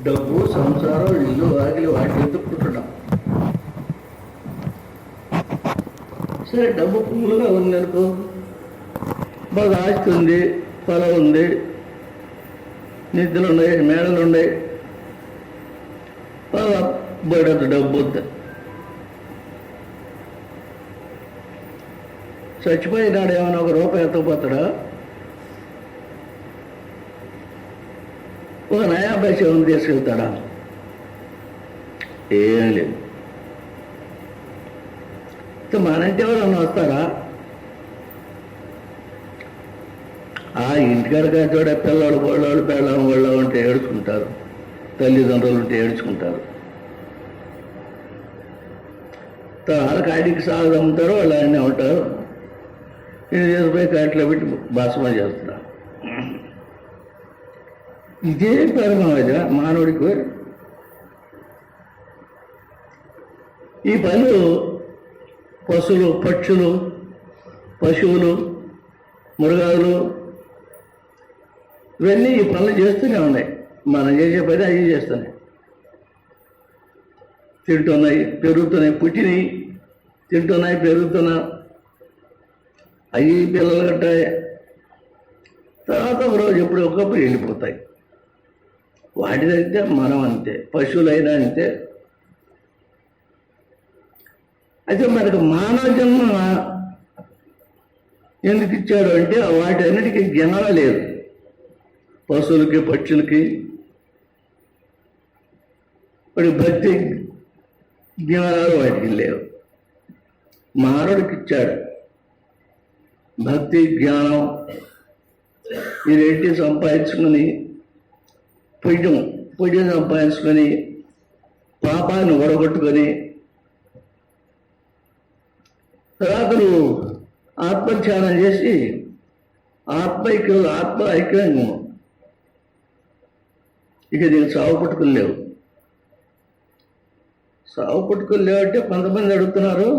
డబ్బు, సంసారం, ఇల్లు, వాకిలి వాటి ఎత్తుకుంటున్నాం. సరే, డబ్బు పువ్వులుగా ఉందనుకో, బాగా ఆస్తి ఉంది, పొలం ఉంది, నిధులు ఉన్నాయి, మేడలు ఉన్నాయి, బాగా బయట డబ్బు ఉంది. చచ్చిపోయినాడు ఏమైనా ఒక రూపాయి ఎత్తపోతాడా? ఒక నయా పైసా ఏమైనా తీసుకెళ్తాడా? ఏం లేదు. మనంటే ఎవరన్నా వస్తారా? ఆ ఇంటికాడ చూడ పిల్లలు గోళ్ళవాళ్ళు పెళ్ళం గోళ్ళ ఉంటే ఏడ్చుకుంటారు, తల్లిదండ్రులు ఉంటే ఏడ్చుకుంటారు. వాళ్ళకి ఆడికి సాగు అమ్ముతారు, వాళ్ళు ఆయనే ఉంటారు. ఇది చేసిపోయి కాట్లో పెట్టి భాషమా చేస్తున్నారు. ఇదే పరిమాణం మానవుడికి. ఈ పనులు పశువులు, పక్షులు, పశువులు, మృగాలు ఇవన్నీ ఈ పనులు చేస్తూనే ఉన్నాయి. మనం చేసే పని అవి చేస్తున్నాయి. తింటున్నాయి, పెరుగుతున్నాయి, పుట్టినాయి, తింటున్నాయి, పెరుగుతున్నా, అవి పిల్లలు కట్టాయి. తర్వాత ఒక రోజు ఎప్పుడు ఒకప్పుడు వెళ్ళిపోతాయి. వాటిదైతే మనం అంతే, పశువులైనా అంతే. అయితే మనకు మానవ జన్మ ఎందుకు ఇచ్చాడు అంటే వాటి అన్నిటికీ జ్ఞానం లేదు. పశువులకి, పక్షులకి వాడి భక్తి జ్ఞానాలు వాటికి లేవు. మానవుడికి ఇచ్చాడు భక్తి, జ్ఞానం. ఈ రెంటి సంపాదించుకుని పుణ్యం సంపాదించుకొని పాపాన్ని ఓడగొట్టుకొని తర్వాత నువ్వు ఆత్మధ్యానం చేసి ఆత్మ ఐక్యం. ఇక నీకు సాగు పుట్టుకులు లేవు. సాగు పుట్టుకులు లేవు అంటే కొంతమంది అడుగుతున్నారు,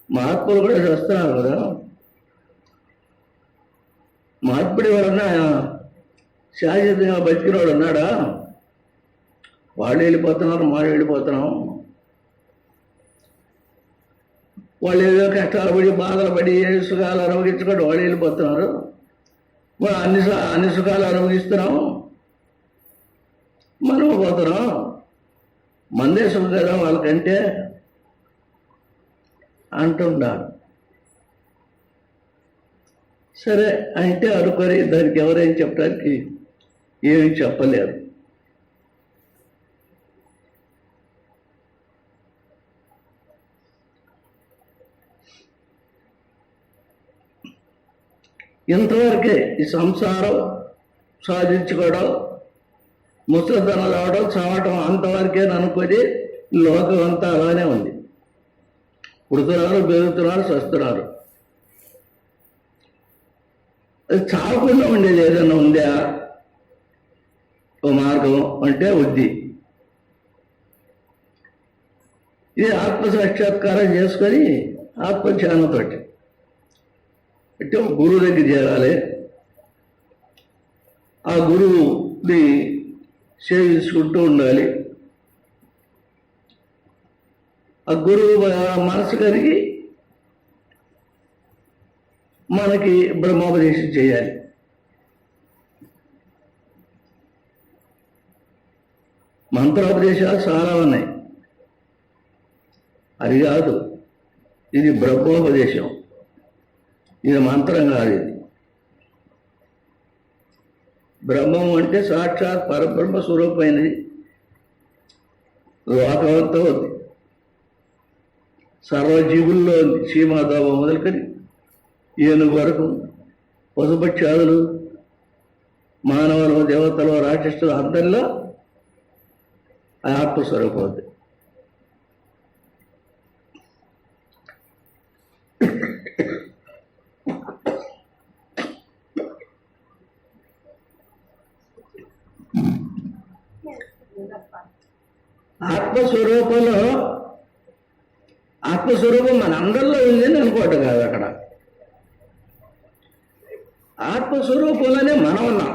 మహాత్ములు కూడా చేస్తున్నారు కదా. మహాత్ముడు ఎవరన్నా శాశ్వతంగా బతికినవాడు ఉన్నాడా? వాళ్ళు వెళ్ళిపోతున్నారు, మనం వెళ్ళిపోతున్నాం. వాళ్ళు ఏదో కష్టాలు పడి, బాధలు పడి, ఏ సుఖాలు అనుభవించుకుంటూ వాళ్ళు వెళ్ళిపోతున్నారు. మనం అన్ని సుఖాలు అనుభవిస్తున్నాం, మనం పోతున్నాం. మందే సుఖం కదా వాళ్ళకంటే అంటున్నారు. సరే అంటే అనుకొని దానికి ఎవరేం చెప్పడానికి ఏమీ చెప్పలేరు. ఇంతవరకే ఈ సంసారం సాధించుకోవడం, ముసలితనం రావడం, చావటం అంతవరకే అనుకొని లోకం అంతా అలానే ఉంది. పుడుతున్నారు, పెరుగుతున్నారు, చస్తున్నారు. అది చావకుండా ఉండేది ఏదైనా ఉందా ఓ మార్గం అంటే ఉంది. ఇది ఆత్మసాక్షాత్కారం చేసుకొని ఆత్మధ్యానంతో అంటే ఒక గురువు దగ్గర చేరాలి. ఆ గురువుని సేవించుకుంటూ ఉండాలి. ఆ గురువు మనసు కలిగి మనకి బ్రహ్మోపదేశం చేయాలి. మంత్రోపదేశాలు చాలా ఉన్నాయి. అది కాదు, ఇది బ్రహ్మోపదేశం. ఇది మంత్రం కాదు. ఇది బ్రహ్మం అంటే సాక్షాత్ పరబ్రహ్మ స్వరూపమైనది. లోకమంతా ఉంది, సర్వజీవుల్లో ఉంది. చీమాదావ మొదలుకొని ఏనుగు వరకు, పశుపక్షాదులు, మానవులు, దేవతలు, రాక్షసులు అందరిలో ఆత్మస్వరూపం ఉంది. ఆత్మస్వరూపం మన అందరిలో ఉందని అనుకోవటం కాదు. అక్కడ ఆత్మస్వరూపంలోనే మనం ఉన్నాం.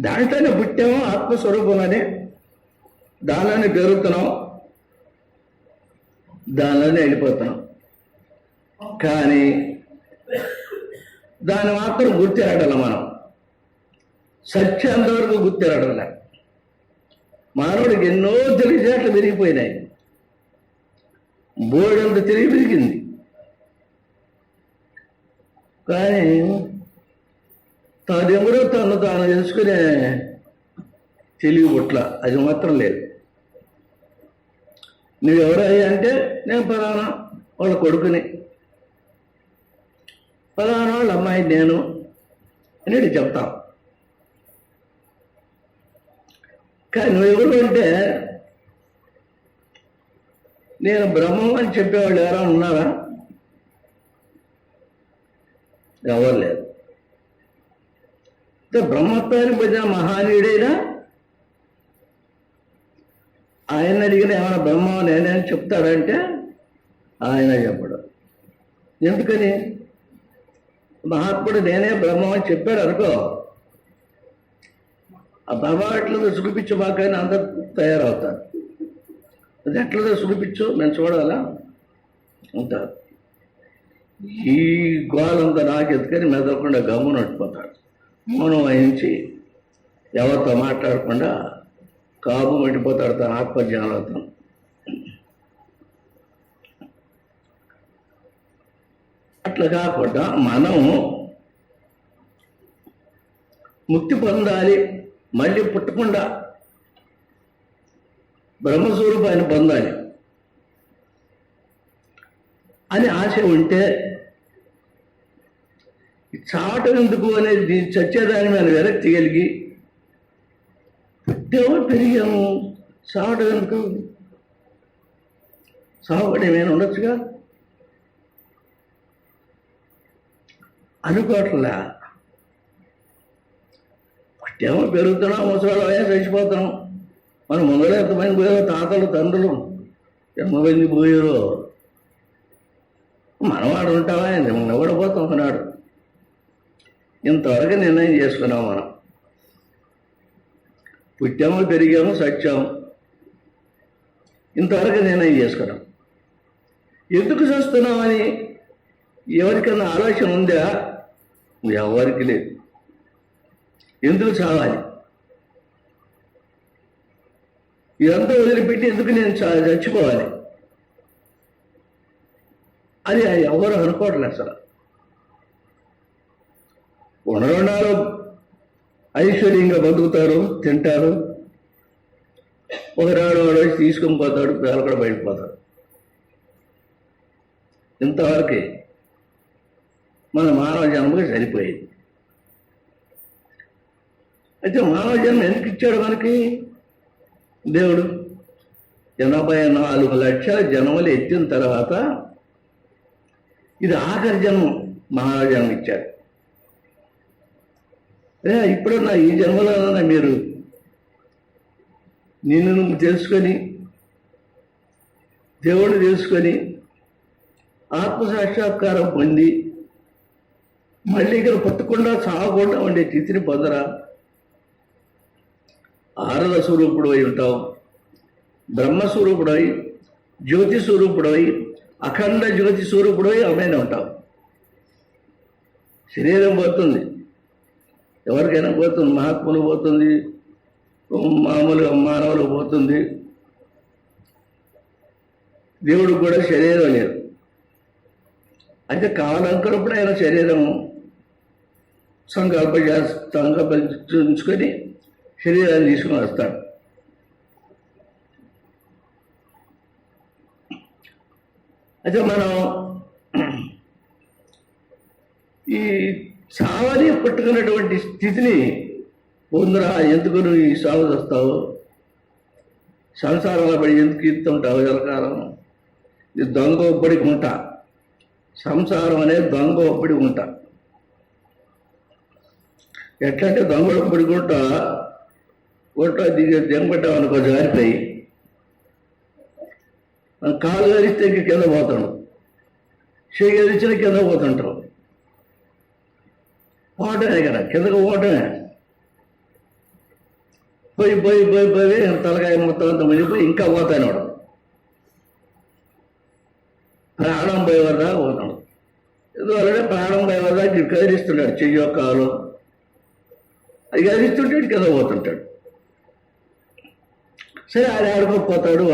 దాంట్లోనే పుట్టాము, ఆత్మస్వరూపంలోనే దానిలోనే పెరుగుతున్నాం, దానిలోనే వెళ్ళిపోతున్నాం. కానీ దాన్ని మాత్రం గుర్తిరాడాల మనం. సత్యాంతవరకు గుర్తిరాడాల. మానవుడికి ఎన్నో తెలివితేటలు పెరిగిపోయినాయి, బోర్డంత తిరిగి పెరిగింది. కానీ తానెవరో తను తాను తెలుసుకునే తెలివి పుట్ల అది మాత్రం లేదు. నువ్వెవరయ్యా అంటే నేను పలానా వాళ్ళ కొడుకుని, పలానా వాళ్ళ అమ్మాయి నేను అని చెప్తాం. కానీ నువ్వెవరు అంటే నేను బ్రహ్మం అని చెప్పేవాళ్ళు ఎవరైనా ఉన్నారా? ఎవరు లేదు. బ్రహ్మత్వాన్ని పొందిన మహానీయుడైనా ఆయన అడిగిన ఏమైనా బ్రహ్మం నేనే అని చెప్తాడంటే ఆయన చెప్పడు. ఎందుకని? మహాత్ముడు నేనే బ్రహ్మం అని చెప్పాడు అనుకో, ఆ బ్రహ్మ ఎట్లదో చూపించు మాకైనా అందరు తయారవుతారు. అది ఎట్లదో చూపించు మేము చూడాలా ఉంటారు. ఈ గోలంతా నాకెందుకని మెదలకుండా గమ్మునట్టుపోతాడు. మౌనం వహించి ఎవరితో మాట్లాడకుండా కాపు పెట్టిపోతాడు తన ఆత్మజ్ఞానంతో. అట్లా కాకుండా మనం ముక్తి పొందాలి, మళ్ళీ పుట్టకుండా బ్రహ్మస్వరూపాన్ని పొందాలి అని ఆశ ఉంటే చాటు ఎందుకు అనేది చచ్చేదాన్ని మనం వెనక్కి కలిగి పుట్టాము పెరిగాము, చాటు ఎందుకు? సాగుబడి ఏమైనా ఉండొచ్చుగా అనుకోవట్లా. పుట్టాము పెరుగుతున్నాం, ముసలాళ్ళు అయ్యా చచ్చిపోతున్నాం. మనం ముందర ఎంతమంది పోయారో, తాతలు తండ్రులు ఎంతమంది పోయారో. మనవాడు ఉంటావా? నిలబడిపోతాం ఒకనాడు. ఇంతవరకు నిర్ణయం చేసుకున్నాం మనం. పుట్టాము పెరిగాము సత్యాము, ఇంతవరకు నిర్ణయం చేసుకున్నాం. ఎందుకు చేస్తున్నామని ఎవరికన్నా ఆలోచన ఉందా? ఎవరికి లేదు. ఎందుకు చావాలి? ఇదంతా వదిలిపెట్టి ఎందుకు నేను చచ్చిపోవాలి అది ఎవరు అనుకోవట్లేదు అసలు. ఉండరుండాలో ఐశ్వర్యంగా బతుకుతారు, తింటారు. ఒకరాడు వాడు వచ్చి తీసుకొని పోతాడు, పిల్లలు కూడా బయటపోతాడు. ఇంతవరకే మన మానవ జన్మకి సరిపోయేది. అయితే మానవ జన్మ ఎందుకు ఇచ్చాడు మనకి దేవుడు? 84 లక్షల జన్మలు ఎత్తిన తర్వాత ఇది ఆఖరి జన్మం, మానవ జన్మ ఇచ్చాడు. ఇప్పుడన్నా ఈ జన్మలోనన్నా మీరు నిన్ను నువ్వు తెలుసుకొని, దేవుడు తెలుసుకొని, ఆత్మసాక్షాత్కారం పొంది మళ్ళీ ఇక్కడ పుట్టకుండా చావకుండా ఉండే స్థితిని పొందరా? ఆరద స్వరూపుడు అయి ఉంటావు, బ్రహ్మస్వరూపుడై, జ్యోతి స్వరూపుడై, అఖండ జ్యోతి స్వరూపుడై అమైన ఉంటావు. శరీరం పోతుంది, ఎవరికైనా పోతుంది, మహాత్ములు పోతుంది, మామూలుగా మానవులు పోతుంది. దేవుడికి కూడా శరీరం లేదు. అయితే కావాలనుకున్నప్పుడు ఆయన శరీరం సంకల్పించుకొని శరీరాన్ని తీసుకుని వస్తాడు. అయితే మనం ఈ చావని పట్టుకున్నటువంటి స్థితిని పొందురా. ఎందుకు నువ్వు ఈ సాగు వస్తావు? సంసారంలో పడి ఎందుకు ఇస్తుంటావు ఎలకాలం? ఇది దొంగ ఒప్పడి గుంట. సంసారం అనేది దొంగ ఒప్పడి గుంట. ఎట్లంటే దొంగ ఒప్పడి గుంట దిగబెట్టావు అనుకో, జారిపోయి కాలు గరిస్తే కింద పోతాడు, చేయి గరిచిన కింద పోతుంటావు. పోవటమే కదా, కిందకు పోవటమే. పోయి పోయి పోయి పోయి తలకాయ మొత్తం అంతా మునిగిపోయి ఇంకా పోతాను వాడు. ప్రాణం పోయేవారుదా పోతాడు. ఎందువల్ల ప్రాణం పోయేవారుదా కదిలిస్తున్నాడు, చెయ్యో కాలు అది కదిలిస్తుంటాడు, కింద పోతుంటాడు. సరే ఆయన ఆడుకోపోతాడు,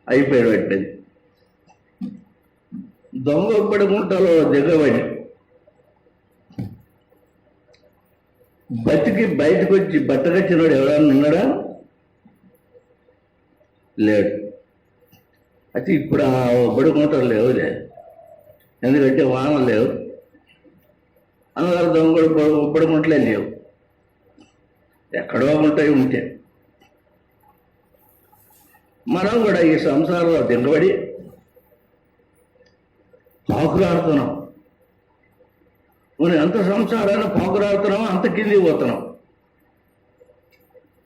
అయిపోయాడు. అయిపోయింది. దొంగ పడుకుంటాలో దిగబడి బతికి బయటకు వచ్చి బట్టగచ్చినోడు ఎవరన్నా ఉన్నాడా? లేడు. అయితే ఇప్పుడు ఆ పడుకుంటారు లేవులే, ఎందుకంటే వానలు లేవు, అందువల్ల దొంగ పడుకుంటలే లేవు. ఎక్కడో ఉంటాయి ఉంటే. మనం కూడా ఈ సంసారంలో దిగబడి పాకులాడుతున్నాం. మనం ఎంత సంసారాన్ని పాకులాడుతున్నామో అంత కింది పోతున్నాం.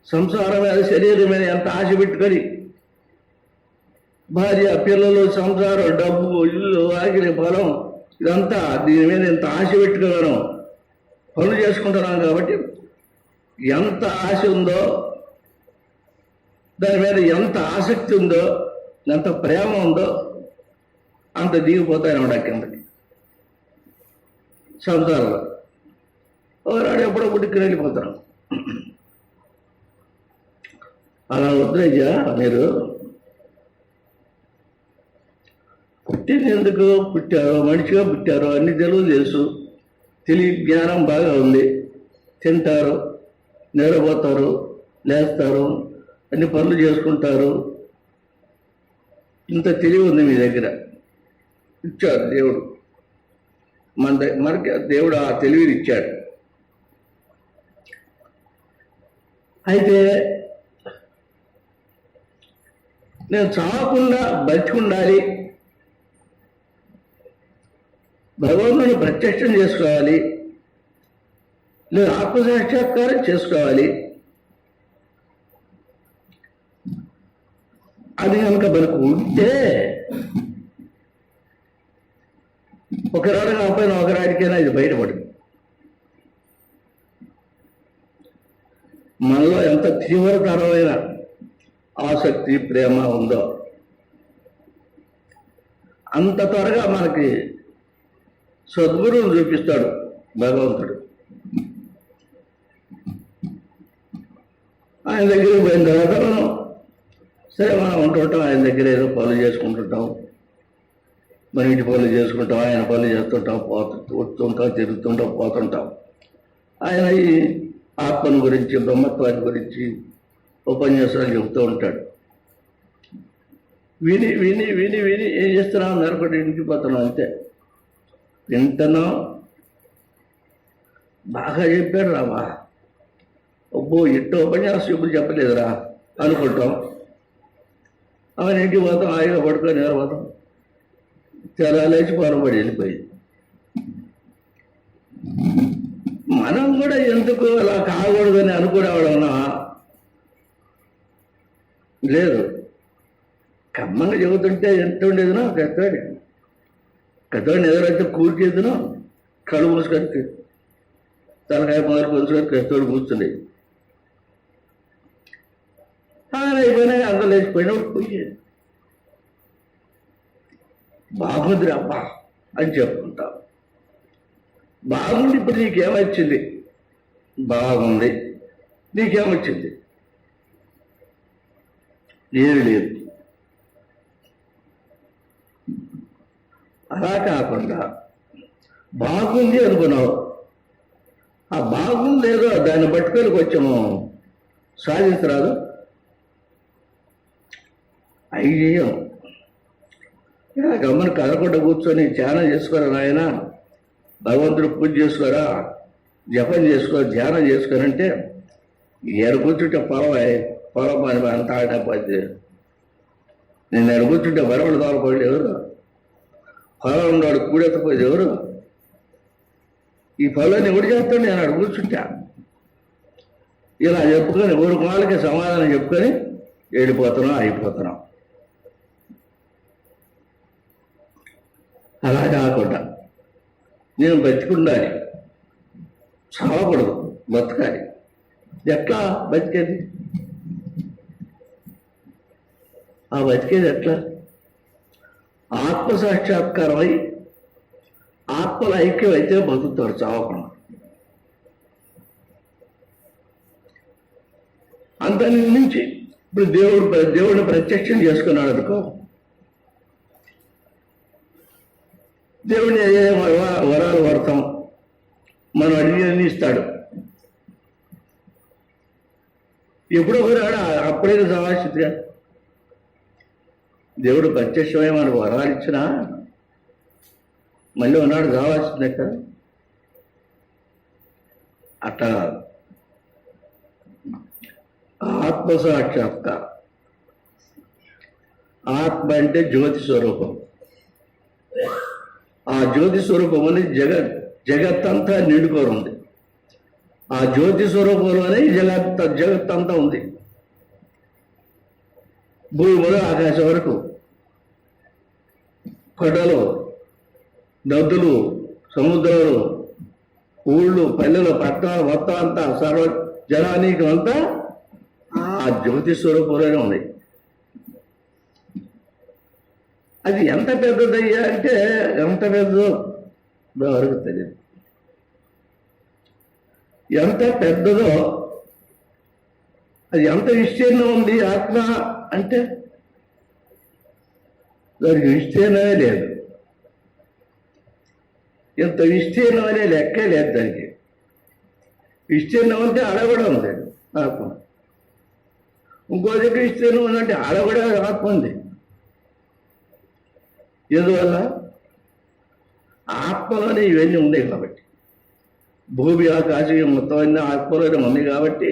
సంసారం మీద, శరీరం మీద ఎంత ఆశ పెట్టుకొని భార్య, పిల్లలు, సంసారం, డబ్బు, ఇల్లు, ఆగిరి, పొలం, ఇదంతా దీని మీద ఎంత ఆశ పెట్టుకున్నాను, పనులు చేసుకుంటున్నాం. కాబట్టి ఎంత ఆశ ఉందో, దాని మీద ఎంత ఆసక్తి ఉందో, ఎంత ప్రేమ ఉందో అంత దిగిపోతాయన్నమాట కిందకి సంసారంలో. ఒకనాడు ఎప్పుడో పుట్టికి వెళ్ళిపోతారు. అలా వద్దురయ్యా, మీరు పుట్టింది ఎందుకు పుట్టారో, మనిషిగా పుట్టారో అన్ని తెలుసు, తెలివి జ్ఞానం బాగా ఉంది, తింటారు, నిద్రపోతారు, లేస్తారు, అన్ని పనులు చేసుకుంటారు. ఇంత తెలివి ఉంది మీ దగ్గర, ఇచ్చాడు దేవుడు. మనకి దేవుడు ఆ తెలివిని ఇచ్చాడు. అయితే నేను చావకుండా బతికుండాలి, భగవంతుని ప్రత్యక్షం చేసుకోవాలి, నేను ఆత్మసాక్షాత్కారం చేసుకోవాలి. అది కనుక మనకు ఉంటే ఒకరాడు కాకపోయినా ఒకరాడికైనా ఇది బయటపడింది. మనలో ఎంత తీవ్రతరమైన ఆసక్తి, ప్రేమ ఉందో అంత త్వరగా మనకి సద్గురువును చూపిస్తాడు భగవంతుడు. ఆయన దగ్గరికి పోయిన తర్వాత మనం సరే మనం ఉంటుంటాం, ఆయన దగ్గర ఏదో పనులు చేసుకుంటుంటాం, మన ఇంటి పనులు చేసుకుంటాం, ఆయన పనులు చేస్తుంటాం, వస్తుంటాం, తిరుగుతుంటాం, పోతుంటాం. ఆయన ఈ ఆత్మను గురించి, బ్రహ్మత్వాన్ని గురించి ఉపన్యాసాలు చెబుతూ ఉంటాడు. విని విని విని విని ఏం చేస్తున్నాం, నరకటి ఇంటికి పోతున్నాం, అంతే వింటున్నాం. బాగా చెప్పాడు రామా, అబ్బో ఇట్టు ఉపన్యాసం ఇప్పుడు చెప్పలేదురా అనుకుంటాం. అవన్నీ ఇంటికి పోతాం, హాయిగా పడుకొని నిలబోతాం, తెర లేచి పొరపడి వెళ్ళిపోయింది. మనం కూడా ఎందుకు అలా కాకూడదని అనుకునేవాడన్నా లేదు. కమ్మంగా చెబుతుంటే ఎంత ఉండేదినో పెద్దవాడిని ఎదురైతే కూర్చేదినో కళ్ళు మూసుకొని తలకాయ మొదలు కూర్చుకొని కష్టోడు కూర్చుండేది. ఆయన అయిపోయినా అందరూ లేచిపోయినప్పుడు పోయేది. బాగుంది అబ్బా అని చెప్పుకుంటాం. బాగుంది, ఇప్పుడు నీకేమొచ్చింది? బాగుంది, నీకేమొచ్చింది? ఏమి లేదు. అలా కాకుండా బాగుంది అనుకున్నావు, ఆ బాగుందేదో దాన్ని పట్టుకొని కొంచెము సాధించరాదు. అయ్యో ఇలా గమ్మని కదలకుండా కూర్చొని ధ్యానం చేసుకోరా నాయన, భగవంతుడు పూజ చేసుకోరా, జపం చేసుకో, ధ్యానం చేసుకోరంటే ఎడ కూర్చుంటే పొలం అని అంత ఆడపోతే నేను ఎడ కూర్చుంటే బరవడు తోలపోయి ఎవరు, పొలం ఉన్నాడు కూడెత్తపోయేది ఎవరు? ఈ పొలాన్ని ఎవడు చేస్తాడు? నేను అక్కడ కూర్చుంటా. ఇలా చెప్పుకొని ఊరికి వాళ్ళకి సమాధానం చెప్పుకొని వెళ్ళిపోతున్నాం, అయిపోతున్నాం. అలా కాకుండా నేను బతికుండాలి, చావకూడదు, బతకాలి. ఎట్లా బతికేది? ఆ బతికేది ఎట్లా? ఆత్మసాక్షాత్కారం అయి ఆత్మల ఐక్యం అయితే బతుకుతాడు చావకుండా. అంతని నుంచి ఇప్పుడు దేవుడిని ప్రత్యక్షం చేసుకున్నాడు అనుకో, దేవుడిని ఏ వరాలు పడతాం, మనం అడిగినన్ని ఇస్తాడు. ఎప్పుడో ఒకనాడు అప్పుడైనా సమాశ్చితిగా దేవుడు ప్రత్యక్షమై మనకు వరాలు ఇచ్చినా మళ్ళీ ఉన్నాడు కావాల్సిందే కదా. అట్లా ఆత్మసాక్షాత్కారం. ఆత్మ అంటే జ్యోతి స్వరూపం. ఆ జ్యోతి స్వరూపం అనేది జగత్తంతా నిండుకొని ఉంది. ఆ జ్యోతి స్వరూపంలోనే జగత్తంతా ఉంది. భూమి మొదలు ఆకాశం వరకు కొండలు, నదులు, సముద్రాలు, ఊళ్ళు, పల్లెలు, పట్టణాలు మొత్తం అంతా సర్వ జనానీకం అంతా ఆ జ్యోతి స్వరూపంలోనే ఉంది. అది ఎంత పెద్దదయ్యా అంటే ఎంత పెద్దదో ఎవరికి తెలియదు. ఎంత పెద్దదో, అది ఎంత విస్తీర్ణం ఉంది ఆత్మ అంటే దానికి విస్తీర్ణమే లేదు. ఇంత విస్తీర్ణం అనే లెక్కే లేదు దానికి. విస్తీర్ణం అంటే ఆడ కూడా ఉంది ఆత్మ. ఇంకో దగ్గర విస్తీర్ణం ఉందంటే ఆడ కూడా ఆత్మ ఉంది. ఎందువల్ల? ఆత్మలోనే ఇవన్నీ ఉన్నాయి కాబట్టి. భూమి, ఆకాశం మొత్తం అన్నీ ఆత్మలోనే ఉంది కాబట్టి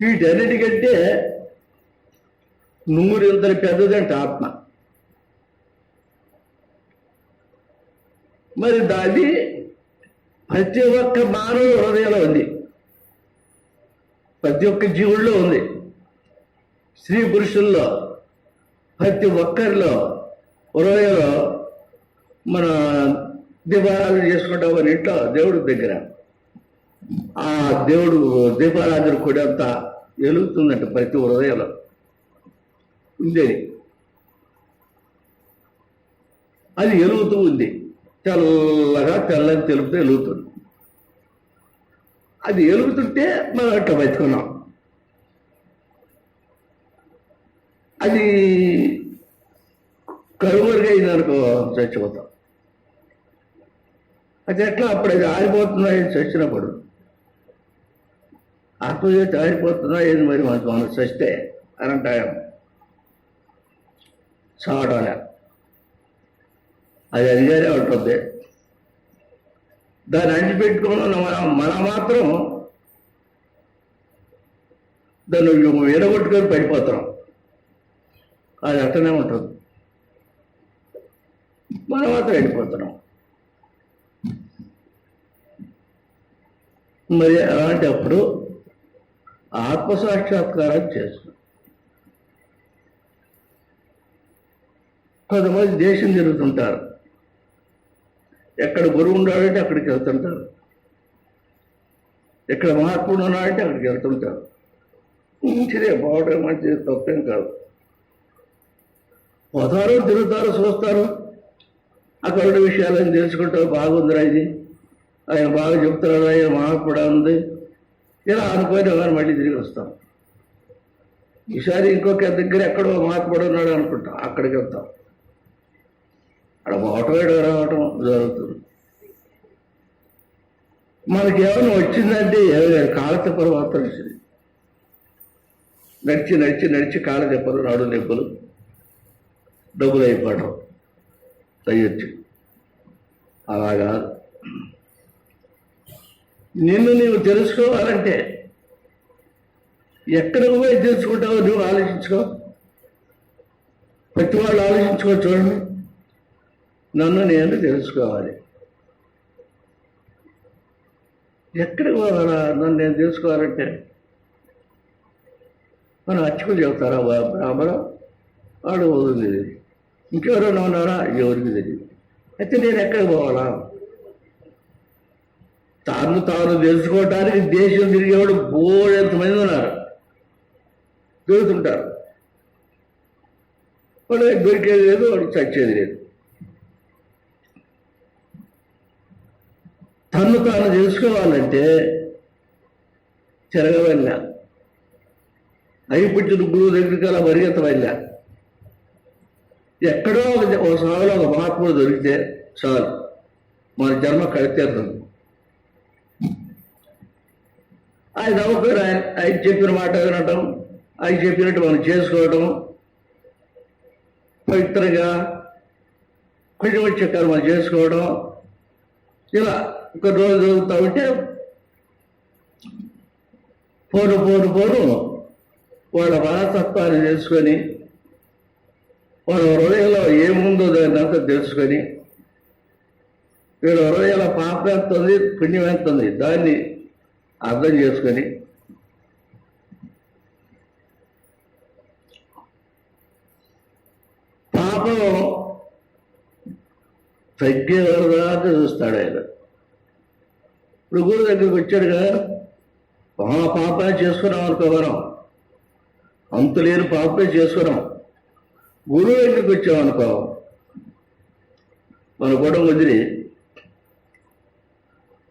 వీటన్నిటికంటే నూరింతలు పెద్దదంటే ఆత్మ. మరి దాన్ని ప్రతి ఒక్క మానవ హృదయంలో ఉంది, ప్రతి ఒక్క జీవుల్లో ఉంది. స్త్రీ పురుషుల్లో ప్రతి ఒక్కరిలో హృదయంలో మన దీపారాధన చేసుకుంటాం మన ఇంట్లో దేవుడి దగ్గర. ఆ దేవుడు దీపారాధన కూడా అంతా వెలుగుతుందంట ప్రతి హృదయంలో ఉంది. అది వెలుగుతూ ఉంది, తెల్లగా తెల్లని తెలుపుతూ వెలుగుతుంది. అది వెలుగుతుంటే మనం అట్లా బతుకున్నాం. అది కరుమరుగైందనుకో చచ్చిపోతాం. అది ఎట్లా? అప్పుడు అది ఆరిపోతున్నాయి చచ్చినప్పుడు. ఆత్మజ్యోతి ఆరిపోతున్నా ఏది మరి మనం చస్తే అని అంటాం. చావడాలే అది అదిగానే ఉంటుంది. దాన్ని అంటిపెట్టుకున్న మన మాత్రం దాన్ని విడగొట్టుకొని పడిపోతాం. అది అట్టనే ఉంటుంది. మనం మాత్రం వెళ్ళిపోతున్నాం. మరి అలాంటప్పుడు ఆత్మసాక్షాత్కారం చేస్తున్నాం. కొంతమంది దేశం తిరుగుతుంటారు. ఎక్కడ గురువు ఉన్నాడంటే అక్కడికి వెళ్తుంటారు, ఎక్కడ మహాత్ముడు ఉన్నాడంటే అక్కడికి వెళ్తుంటారు. మంచిదే, బాగుంటే మంచిది, తప్పేం కాదు. పోతారు, తిరుగుతారు, చూస్తారు, అక్కడ ఉన్న విషయాలను తెలుసుకుంటారు. బాగుందిరా ఇది, ఆయన బాగా చెప్తున్నాడు, ఆయన మహాత్ముడా ఉంది, ఇలా అనుకోని కానీ మళ్ళీ తిరిగి వస్తాం. ఈసారి ఇంకొక దగ్గర ఎక్కడో మహాత్ముడు ఉన్నాడు అనుకుంటాం, అక్కడికి వెళ్తాం. అక్కడ పోవటం రావటం జరుగుతుంది. మనకి ఏమైనా వచ్చిందంటే కాళ్ళ తిప్పలు మాత్రం వచ్చింది. నడిచి నడిచి నడిచి కాళ్ళ తిప్పలు, నడు నొప్పులు, డబ్బులు అయిపోవటం అయ్యొచ్చు. అలా కాదు. నిన్ను నీవు తెలుసుకోవాలంటే ఎక్కడికి పోయి తెలుసుకుంటావో నువ్వు ఆలోచించుకో. ప్రతి వాళ్ళు ఆలోచించుకో. చూడండి, నన్ను నేను తెలుసుకోవాలి. ఎక్కడికి పోవాలా? నన్ను నేను తెలుసుకోవాలంటే మనం అర్చకులు చెబుతారా? బ్రాహ్మణం వాడు తెలియదు, ఇంకెవరైనా ఉన్నారా? ఎవరికి తెలియదు. అయితే నేను ఎక్కడికి పోవాలా? తాను తెలుసుకోవటానికి దేశం తిరిగేవాడు బోడెంతమంది ఉన్నారు, తిరుగుతుంటారు. వాడు దొరికేది లేదు, వాడికి చచ్చేది లేదు. తాను తెలుసుకోవాలంటే తిరగవల్ల, అయిపుట్టిన గురువు దగ్గరికి అలా పరిగెత్తవల్ల. ఎక్కడో ఒక సాగులో ఒక మహాత్ముడు దొరికితే చాలు, మన జన్మ కడితేరుతుంది. ఆయన నవ్వుకొని ఆయన చెప్పిన మాట వినటం, ఆయన చెప్పినట్టు మనం చేసుకోవటం, పవిత్రంగా కొంచెం వచ్చే కర్మలు చేసుకోవడం, ఇలా ఒక రోజు చదువుతూ ఉంటే పోను వాళ్ళ మనస్తత్వాన్ని తెలుసుకొని, వాళ్ళ హృదయంలో ఏముందో దాన్ని అంతా తెలుసుకొని, వీళ్ళ హృదయంలో పాపం ఎంత ఉంది, పుణ్యం ఎంత ఉంది దాన్ని అర్థం చేసుకొని పాపం తగ్గేదాకా చూస్తాడు ఆయన. ఇప్పుడు గురువు దగ్గరికి వచ్చాడు కదా, పాపమే చేసుకున్నాం అనుకో, మనం అంతులేని పాపమే చేసుకున్నాం. గురువు దగ్గరికి వచ్చామనుకో, మన గొడవ వదిలి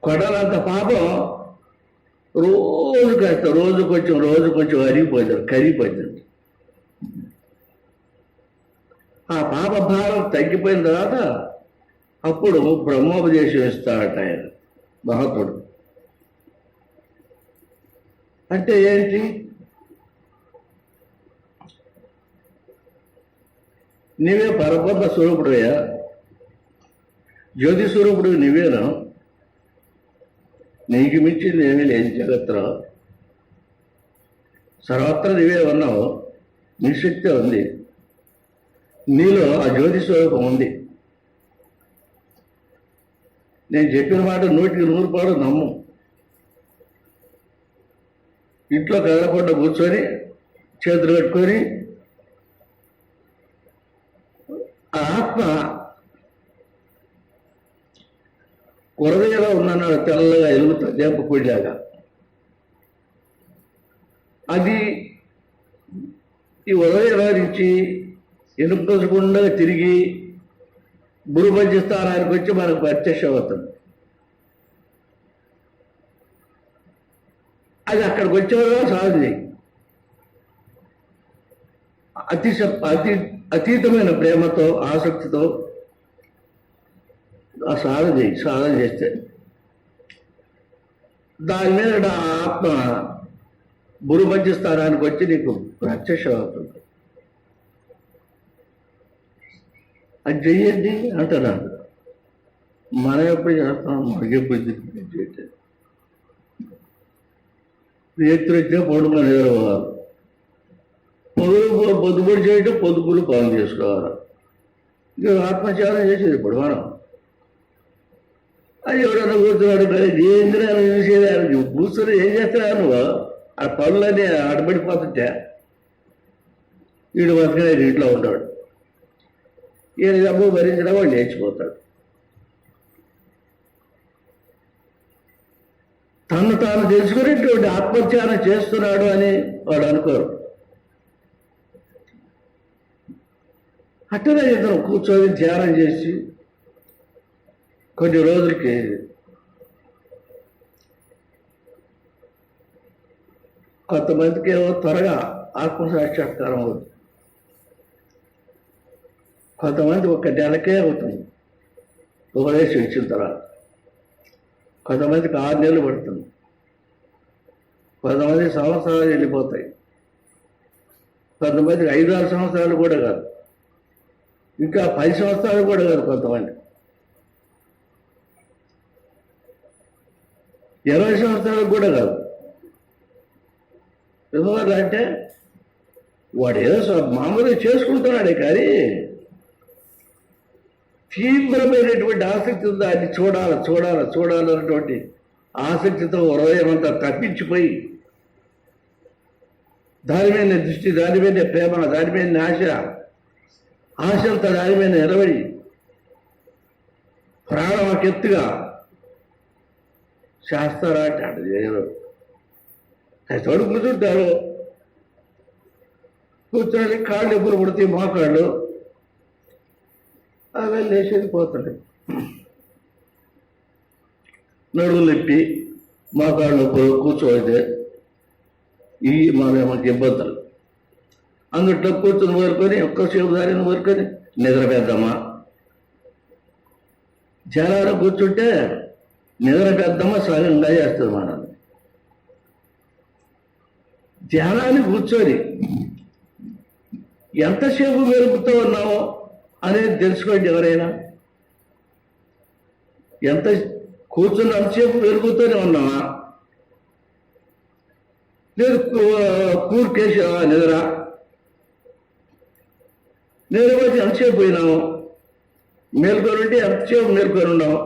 కొడాలంత పాపం రోజు కాస్త రోజు కొంచెం కరిగిపోతుంది. ఆ పాప భారం తగ్గిపోయిన తర్వాత అప్పుడు బ్రహ్మోపదేశం ఇస్తాడట ఆయన మహాత్ముడు. అంటే ఏంటి? నీవే పరబ్రహ్మ స్వరూపుడయ్యా, జ్యోతి స్వరూపుడు నీవేనా, నీకు మించింది ఏమీ లేదు జగత్తులో, సర్వత్రా నీవే ఉన్నావు, నీ శక్తి ఉంది, నీలో ఆ జ్యోతి స్వరూపం ఉంది. నేను చెప్పిన మాట 100% నమ్ము. ఇంట్లో కదలకుండా కూర్చొని చేతులు కట్టుకొని ఆ ఆత్మ హృదయంలో ఉన్నాడు, తెల్లగా ఎలుగుతుంది దేంప పొడిలాగా. అది ఈ హృదయంలో నుంచి ఎనుకొసకుండా తిరిగి గురుమధ్య స్థానానికి వచ్చి మనకు ప్రత్యక్షం అవుతుంది. అది అక్కడికి వచ్చేవారు సాధన అతీతమైన ప్రేమతో ఆసక్తితో ఆ సాధన చేస్తే దాని మీద ఆత్మ గురుమధ్య స్థానానికి వచ్చి నీకు ప్రత్యక్షం అవుతుంది. అది చెయ్యండి అంటున్నాడు. మనం ఎప్పుడు చేస్తాం? మనకెప్పుడు చేయట్లేదు. వ్యక్తులు వచ్చినా పొడుగు నిద్రపోవాలి, పొద్దుపొడి చేయటం, పొద్దుపులు పనులు చేసుకోవాలి. ఇక ఆత్మచారం చేసేది ఇప్పుడు మనం. అది ఎవడన్నా కూర్చున్నాడు, ఏంద్రా చూసేది, కూర్చొని ఏం చేస్తున్నా నువ్వు? ఆ పనులన్నీ ఆడబడిపోతుంటే వీడు బతకనే ఇంట్లో ఉంటాడు, ఈయన డబ్బు భరించడం వాడు లేచిపోతాడు. తాను తెలుసుకునేటువంటి ఆత్మధ్యానం చేస్తున్నాడు అని వాడు అనుకోరు. అట్టనే ఇతను కూర్చొని ధ్యానం చేసి కొన్ని రోజులకి కొంతమందికి ఏమో త్వరగా ఆత్మసాక్షాత్కారం అవుతుంది, కొంతమంది ఒక నెలకే అవుతుంది ఉపదేశం ఇచ్చిన తర్వాత, కొంతమందికి 6 నెలలు పడుతుంది, కొంతమంది సంవత్సరాలు వెళ్ళిపోతాయి, కొంతమందికి 5-6 సంవత్సరాలు కూడా కాదు, ఇంకా 10 సంవత్సరాలు కూడా కాదు, కొంతమంది 20 సంవత్సరాలు కూడా కాదు. ఎందువల్ల అంటే వాడు ఏదో మామూలుగా చేసుకుంటున్నాడే కానీ తీవ్రమైనటువంటి ఆసక్తి ఉంది, అది చూడాలన్నటువంటి ఆసక్తితో హృదయం అంతా తప్పించిపోయి దాని మీద దృష్టి, దాని మీద ప్రేమ, దాని మీద ఆశ అంతా దాని మీద నిలబడి ప్రాణం ఎత్తుగా చేస్తారా అంటే అటు చేయరు. తోడు కూర్చుంటారు, కూర్చొని కాళ్ళు ఎప్పుడు పుడతాయి మోకాళ్ళు అవి లేచేది పోతాడు. నడువులు ఎప్పి మోకాళ్ళు కూర్చోయితే ఇవి మనకి ఇబ్బందులు. అందుట్లో కూర్చొని ఊరుకొని ఒక్కసేపు దారిని ఊరుకొని నిద్రపేద్దామా. జనాలు కూర్చుంటే నిద్రపేద్దామా సగంగా చేస్తుంది మనల్ని. ధ్యానాన్ని కూర్చొని ఎంతసేపు మెరుగుతూ ఉన్నామో అనేది తెలుసుకోండి ఎవరైనా. ఎంత కూర్చుని అంతసేపు మెరుగుతూనే ఉన్నామా, లేదు కూర్కేసి నిద్రపోతే ఎంతసేపు పోయినాము, మేల్కొని ఉంటే ఎంతసేపు మేల్కొని ఉన్నాము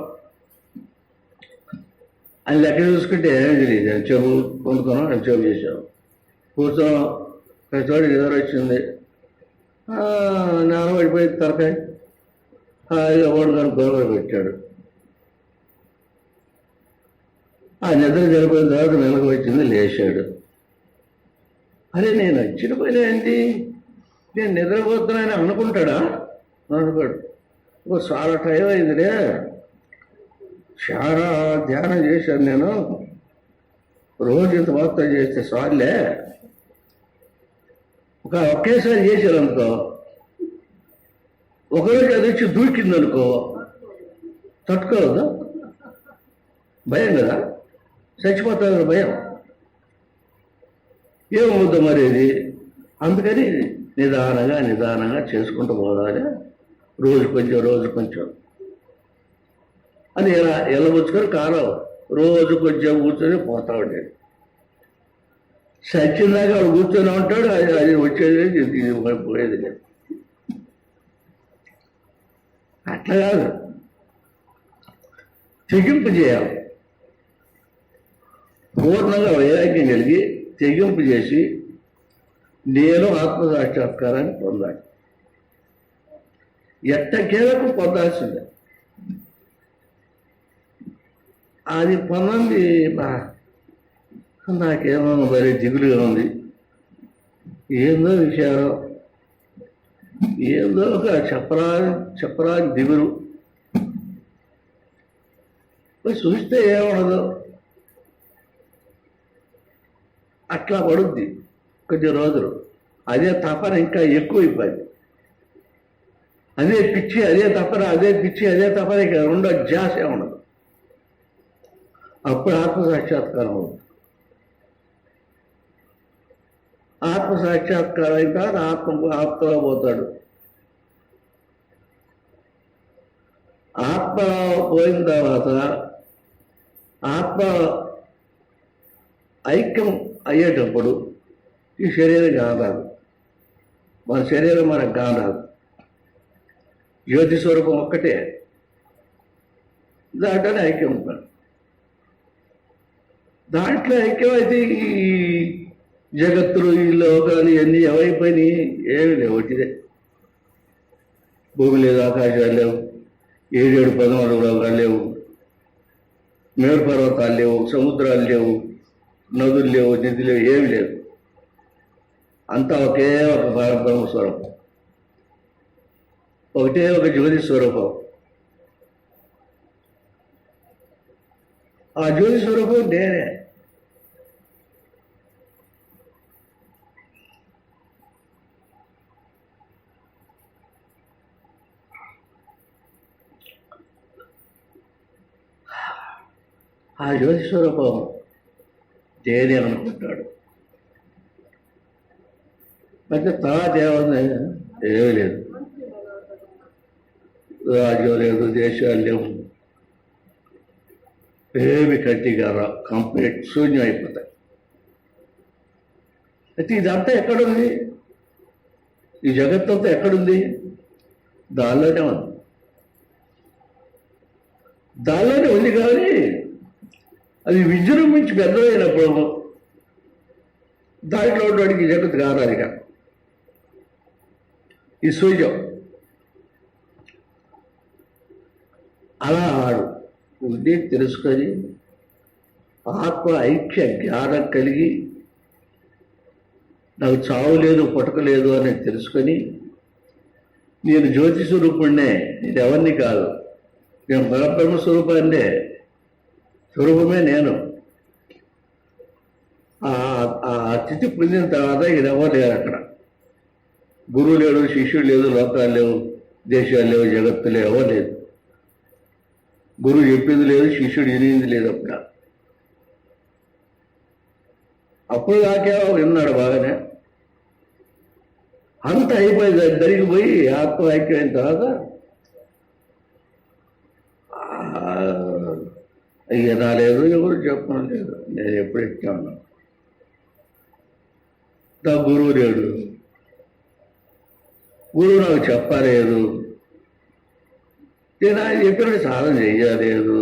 అని లెక్క చూసుకుంటే ఏమీ తెలియదు. ఎంతసేపు కొనుక్కున్నాం, ఎంతసేపు చేసాము, కూర్చోం, చోటు నిద్ర వచ్చింది, నేల పడిపోయి తరకాయ హాయిగా ఓడుకొని గొడవ పెట్టాడు. ఆ నిద్ర జరిపోయిన తర్వాత మెలకు వచ్చింది, లేచాడు. అరే నేను వచ్చిన పని ఏంటి, నేను నిద్రపోతున్నానని అనుకుంటాడా? అనుకోడు. చాలా టైం అయిందిలే, చాలా ధ్యానం చేశాను నేను, రోజు ఇంత మొత్తం చేస్తే సార్లే, ఒకేసారి చేశాను అనుకో, ఒకరోజు అది వచ్చి దూకింది అనుకో, తట్టుకోవద్దా? భయం కదా, చచ్చిపోతాను భయం. ఏమవుద్దు మరి ఇది? అందుకని నిదానంగా చేసుకుంటూ పోవాలి, రోజు కొంచెం అని ఇలా ఎల్లబుచ్చుకొని కాలం రోజు కొంచెం కూర్చొని పోతా ఉండేది. సచ్చిందాకా వాడు కూర్చొని ఉంటాడు, అది వచ్చేది పోయేది లేదు. అట్లా కాదు, తెగింపు చేయాలి. పూర్ణంగా వైరాగ్యం కలిగి తెగింపు చేసి నేను ఆత్మసాక్షాత్కారాన్ని పొందాలి. ఎట్టకేలకు పొందాల్సిందే. అది పొందండి నాకేమో మరి దిగులుగా ఉంది, ఏందో విషయాలు, ఏందో ఒక చెప్పరా దిగులు. చూస్తే ఏముండదు, అట్లా పడుద్ది కొద్ది రోజులు. అదే తపన ఇంకా ఎక్కువైపోయింది. అదే పిచ్చి అదే తపన ఇక రెండో ధ్యాసే ఉండదు. అప్పుడు ఆత్మసాక్షాత్కారం అవుతుంది. ఆత్మసాక్షాత్కారం అయిన తర్వాత ఆత్మలో పోతాడు. ఆత్మ పోయిన తర్వాత ఆత్మ ఐక్యం అయ్యేటప్పుడు ఈ శరీరం కాదాదు, మన శరీరం మనకు కాదాదు. జ్యోతి స్వరూపం ఒక్కటే, దాంట్లోనే ఐక్యం ఉంటాడు. దాంట్లో ఐక్యమైతే ఈ జగత్తులు, ఈ లోకాలు ఇవన్నీ ఏమైపోయినాయి? ఏమి లేవు, ఒకటిదే. భూమి లేదు, ఆకాశాలు లేవు, 7 13 లోకాలు లేవు, మేరు పర్వతాలు లేవు, సముద్రాలు లేవు, నదులు లేవు, నిధులు లేవు, ఏమి లేవు. అంతా ఒకే ఒక పరబ్రహ్మ స్వరూపం, ఒకటే ఒక జ్యోతి స్వరూపం. ఆ జ్యోతి స్వరూపం నేనే. ఆ జ్యోతి స్వరూపం నేనే అనుకుంటాడు. అంటే తర్వాత ఏమన్నా ఏమీ లేదు, రాజ్యం లేదు, దేశాలు లేవు, ఏమి కంటిగా కంప్లీట్ శూన్యం అయిపోతాయి. అయితే ఇదంతా ఎక్కడుంది? ఈ జగత్తంతా ఎక్కడుంది? దానిలోనే ఉంది. దానిలోనే ఉంది కానీ అది విజృంభించి పెద్దదైనప్పుడు దాంట్లో ఉండడానికి జగత్తు కాదాలిగా. ఈ సూర్యం అలా ఆడు ఉండి తెలుసుకొని ఆత్మ ఐక్య జ్ఞానం కలిగి నాకు చావు లేదు పుటక లేదు అని తెలుసుకొని నేను జ్యోతి స్వరూపుణ్ణే, ఇది ఎవరిని కాదు, నేను పరబ్రహ్మ స్వరూపాన్నే, స్వరూపమే నేను. ఆ స్థితి పొందిన తర్వాత ఇది ఎవరు లేరు అక్కడ. గురువు లేడు, శిష్యుడు లేదు, లోకాలు లేవు, దేశాలు లేవు, జగత్తు లేవు, ఎవరు లేదు. గురువు చెప్పింది లేదు, శిష్యుడు వినింది లేదు. అప్పుడు దాకా విన్నాడు బాగానే. అంత అయిపోయింది, జరిగిపోయి ఆత్మ ఐక్యమైన తర్వాత ఇక రాలేదు, ఎవరు చెప్పడం లేదు. నేను ఎప్పుడు ఎక్కా ఉన్నాను. నా గురువు లేడు, గురువు నాకు చెప్పలేదు, నేను ఆయన చెప్పినట్టు సాధన చెయ్యలేదు.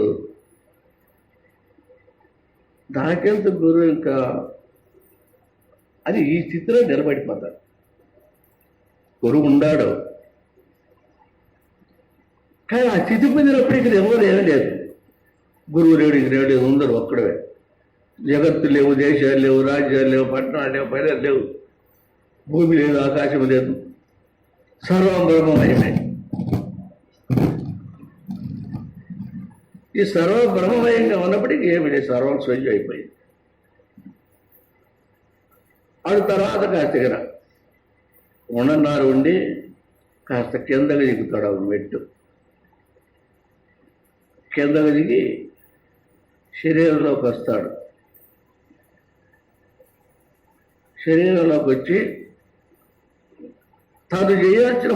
నాకెంత గురువు ఇంకా అని ఈ స్థితిలో నిలబడిపోతారు. గురువు ఉండాడు, కానీ ఆ స్థితి పొందినప్పుడు ఇక్కడ ఎవరు ఏమీ లేదు. గురువు లేడు, ఇది లేడు, ఉందరు ఒక్కడవే. జగత్తు లేవు, దేశాలు లేవు, రాజ్యాలు లేవు, పట్టణాలు లేవు, పల్లెలు లేవు, భూమి లేదు, ఆకాశం లేదు, సర్వం బ్రహ్మమయమే. ఈ సర్వ బ్రహ్మమయంగా ఉన్నప్పటికీ ఏమి లేదు, సర్వం స్వయం అయిపోయింది. ఆడు తర్వాత కాస్త దగ్గర ఉండన్నారు ఉండి కాస్త కిందకి దిగుతాడు. ఆ మెట్టు కిందకి దిగి శరీరంలోకి వస్తాడు. శరీరంలోకి వచ్చి తాను చేయాల్సిన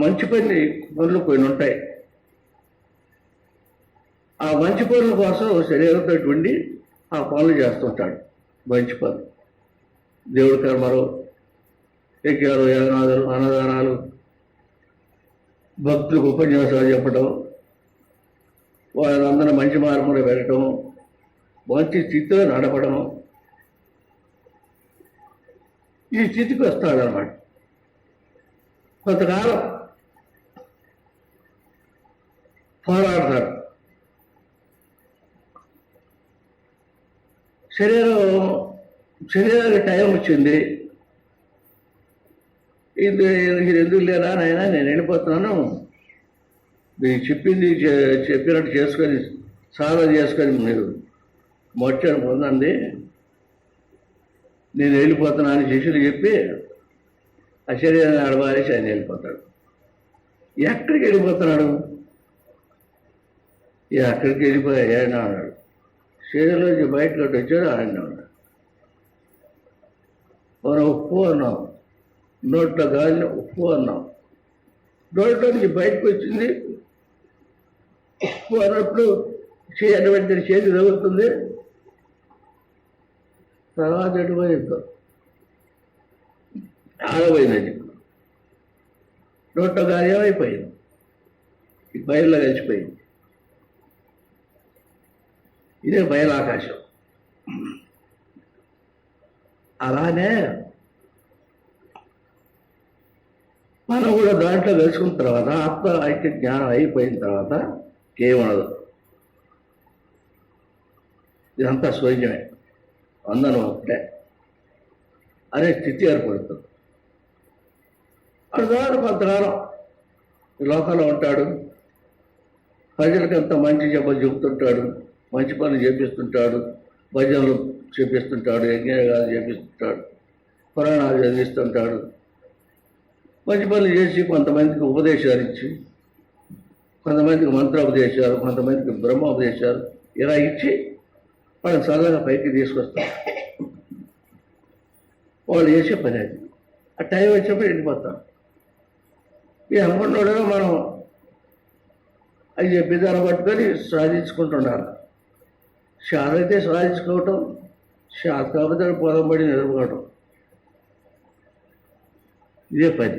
మంచి పనులు కొన్ని ఉంటాయి. ఆ మంచి పనుల కోసం శరీరంతో ఉండి ఆ పనులు చేస్తుంటాడు. మంచి పనులు, దేవుడి కర్మలు, యజ్ఞాలు, యాగాలు, అన్నదానాలు, భక్తులకు ఉపన్యాసాలు చెప్పడం, వాళ్ళందరూ మంచి మార్గంలో వెళ్ళటం, మంచి స్థితిలో నడపడం, ఈ స్థితికి వస్తాడనమాట. కొంతకాలం పోరాడతాడు. శరీరానికి టైం వచ్చింది. ఇది ఎందుకు లేరా నాయన, నేను వెళ్ళిపోతున్నాను, మీరు చెప్పింది చెప్పినట్టు చేసుకొని సాధన చేసుకొని మీరు మోక్షాన్ని పొందండి, నేను వెళ్ళిపోతున్నా అని శిష్యులు చెప్పి ఆ శరీరాన్ని ఆడవారేసి ఆయన వెళ్ళిపోతాడు. ఎక్కడికి వెళ్ళిపోతున్నాడు? ఎక్కడికి వెళ్ళిపోయా ఆయన అన్నాడు. శరీరంలోంచి బయటకు వచ్చాడు, ఆయన ఉన్నాడు. మనం ఉప్పు అన్నాం, నోట్లో గాలిని ఉప్పు అన్నాం, నోట్లో నుంచి బయటకు వచ్చింది ఉప్పు అన్నప్పుడు అటువంటి చేతి తగులుతుంది. తర్వాత ఎటుపోయిందో ఆడపోయింది. నోట్లో గాలి ఏమైపోయింది, ఈ బయలులో కలిసిపోయింది. ఇదే బయలాకాశం. అలానే మనం కూడా దాంట్లో కలుసుకున్న తర్వాత ఆత్మ ఐక్య జ్ఞానం అయిపోయిన తర్వాత ఏమనదు, ఇదంతా స్వైర్యమే, అందరం ఒకటే అనే స్థితి ఏర్పడుతుంది. అటుదారు కొంతకాలం లోకంలో ఉంటాడు, ప్రజలకంతా మంచి చెబుతుంటాడు, మంచి పనులు చేపిస్తుంటాడు, భజనలు చేపిస్తుంటాడు, యజ్ఞాలు చేపిస్తుంటాడు, పురాణాలు చదివిస్తుంటాడు, మంచి పనులు చేసి కొంతమందికి ఉపదేశాలు ఇచ్చి, కొంతమందికి మంత్రోపదేశాలు, కొంతమందికి బ్రహ్మోపదేశాలు ఇలా ఇచ్చి వాళ్ళని సరదాగా పైకి తీసుకొస్తారు. వాళ్ళు చేసే పని అది. ఆ టైం వచ్చినప్పుడు వెళ్ళిపోతాం. ఈ అనుకున్నాడో మనం అవి చెప్పేదాన్ని పట్టుకొని సాధించుకుంటున్నారు. శాత అయితే సాధించుకోవటం, శాత కాకపోతే పొలం పడి నిలుపుకోవటం, ఇదే పని.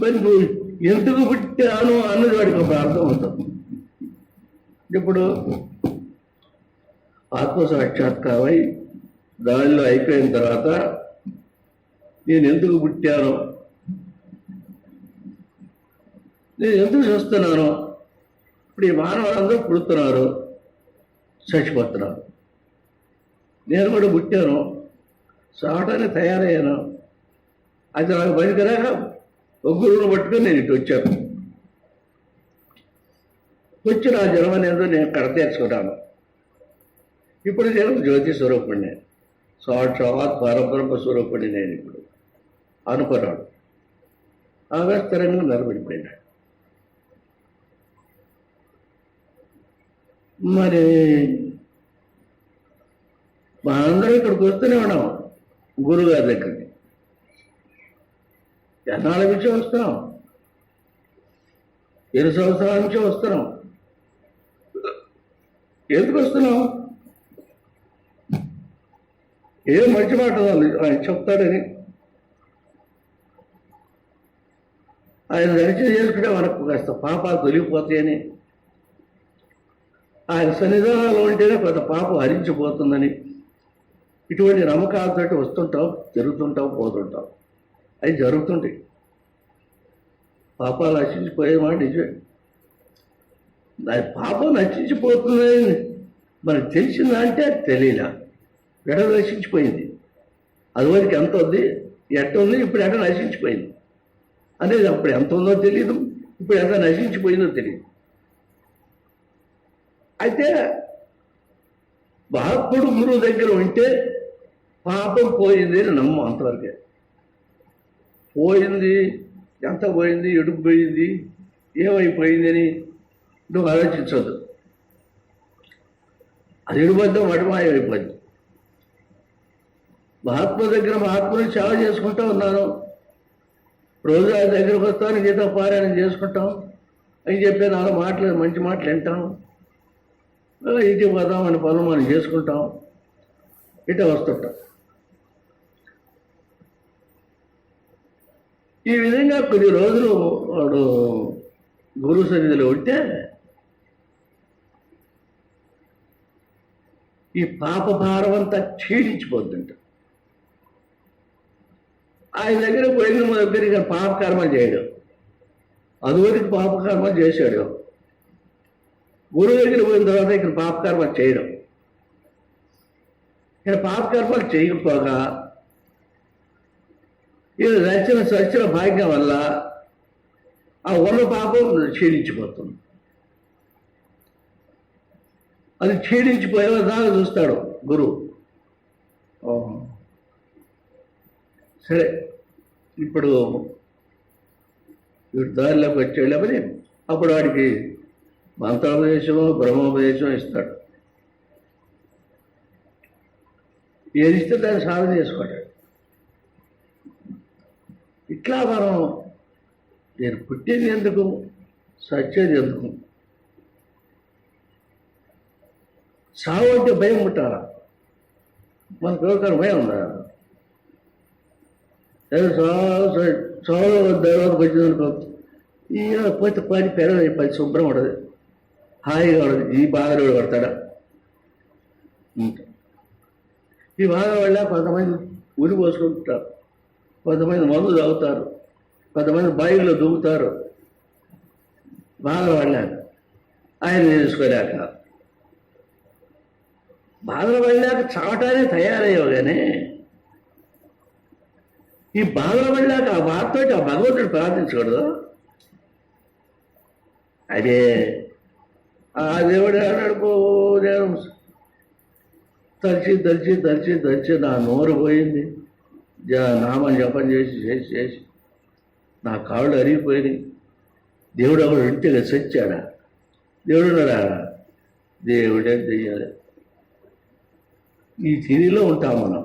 మరి నువ్వు ఎందుకు పుట్టాను అన్నది వాడికి ఒక అర్థం అవుతుంది. ఇప్పుడు ఆత్మసాక్షాత్కారమై దానిలో అయిపోయిన తర్వాత నేను ఎందుకు పుట్టాను, నేను ఎందుకు చూస్తున్నాను. ఇప్పుడు ఈ మానవులందరూ పుడుతున్నారు, చచ్చిపోతున్నాను. నేను కూడా పుట్టాను, చావటానికి తయారయ్యాను. అది నాకు బయటరాక ఒక గురువును పట్టుకొని నేను ఇటు వచ్చాను. వచ్చి నా జన్మ అనేది నేను కడతీర్చుకున్నాను. ఇప్పుడు నేను జ్యోతి స్వరూపుణ్ణి, సాక్షాత్ పరబ్రహ్మ స్వరూపుణ్ణి నేను ఇప్పుడు అనుకున్నాడు. ఆవేస్తరంగా నిలబడిపోయినాడు. మరి మా అందరం ఇక్కడికి వస్తూనే ఉన్నాం గురువుగారి దగ్గరికి. ఎన్నాళ్ళ నుంచి వస్తున్నాం, 7 సంవత్సరాల నుంచి వస్తున్నాం. ఎందుకు వస్తున్నాం? ఏం మంచి మాట ఆయన చెప్తాడని, ఆయన దర్శనం చేసుకుంటే మనకు కాస్త పాపాలు తొలిగిపోతాయని, ఆయన సన్నిధానాలు ఉంటేనే కొంత పాపం హరించిపోతుందని, ఇటువంటి నమ్మకాలతో వస్తుంటాం, తిరుగుతుంటాం, పోతుంటాం. అవి జరుగుతుంటాయి. పాపాలు నశించిపోయే మాట నిజమే. పాపం నశించిపోతుందని మనకు తెలిసిందా అంటే అది తెలియలా. ఎడ నశించిపోయింది, అదివరకు ఎంత ఉంది, ఎట్ట ఉంది, ఇప్పుడు ఎట నశించిపోయింది అనేది అప్పుడు ఎంత ఉందో తెలియదు, ఇప్పుడు ఎంత నశించిపోయిందో తెలియదు. అయితే మహాత్ముడు గురువు దగ్గర ఉంటే పాపం పోయింది అని నమ్మం. అంతవరకే పోయింది, ఎంత పోయింది, ఎడుగు పోయింది, ఏమైపోయింది అని నువ్వు ఆలోచించవద్దు. అది ఎడుబద్దో మటమాయమైపోయింది. మహాత్మ దగ్గర మహాత్ముని సేవ చేసుకుంటూ ఉన్నాను. రోజు ఆయన దగ్గరకు వస్తాను, గీత పారాయణం చేసుకుంటాం అని చెప్పే 4 మాటలు మంచి మాటలు వింటాం. ఇంటికి పోతాం, మన పనులు మనం చేసుకుంటాం, ఇట వస్తుంటాం. ఈ విధంగా కొన్ని రోజులు వాడు గురు సన్నిధిలో ఉంటే ఈ పాప భారం అంతా క్షీణించిపోతుంట. ఆయన దగ్గర పోయిన మా దగ్గర ఇక పాపకర్మ చేయడం, అదివరకు పాపకర్మ చేశాడు. గురువు దగ్గర పోయిన తర్వాత ఇక్కడ పాపకర్మ చేయడం, ఇక్కడ పాపకర్మలు చేయకపోగా ఇది రచన సచిన భాగ్యం వల్ల ఆ ఉన్న పాపం క్షీణించిపోతుంది. అది క్షీణించిపోయేలా దాకా చూస్తాడు గురువు. సరే, ఇప్పుడు వీడు దారిలోకి వచ్చేళ్ళమని అప్పుడు వాడికి మంత్రోపదేశము బ్రహ్మోపదేశం ఇస్తాడు. ఏది ఇస్తే దాన్ని సాధన చేసుకుంటాడు. ఇట్లా మనం నేను పుట్టేది ఎందుకు, సచ్చేది ఎందుకు, సావు అంటే భయం ఉంటారా? మనకు ఎవరికైనా భయం ఉందా? చావు దైవానికి వచ్చిందనుకో, ఈయన పోతే పని పెరగదు, పది శుభ్రం ఉండదు, హాయిగా ఉండదు. ఈ బాధలు పడతాడా? ఈ బాధ వల్ల కొంతమంది ఉరి పోసుకుంటారు, కొంతమంది మందు తాగుతారు, కొంతమంది బాయిల్లో దూకుతారు. బాధలు పడలేక, ఆయన చేసుకోలేక, బాధలు పడలేక చావటానికి తయారయ్యావు. కానీ ఈ బాధలు పడలేక ఆ బాధతో ఆ భగవంతుడు ప్రార్థించకూడదు. అదే ఆ దేవుడు అన్నాడు, నేను తలిచి తలిచి తలిచి తలిచి నా నోరు పోయింది, నామం జపం చేసి చేసి చేసి నా కాళ్ళు అరిగిపోయినాయి. దేవుడు ఒకడు ఉంటే చచ్చాడా? దేవుడు ఉన్నాడా? దేవుడే చెయ్యాలి. ఈ తిరిలో ఉంటాం మనం.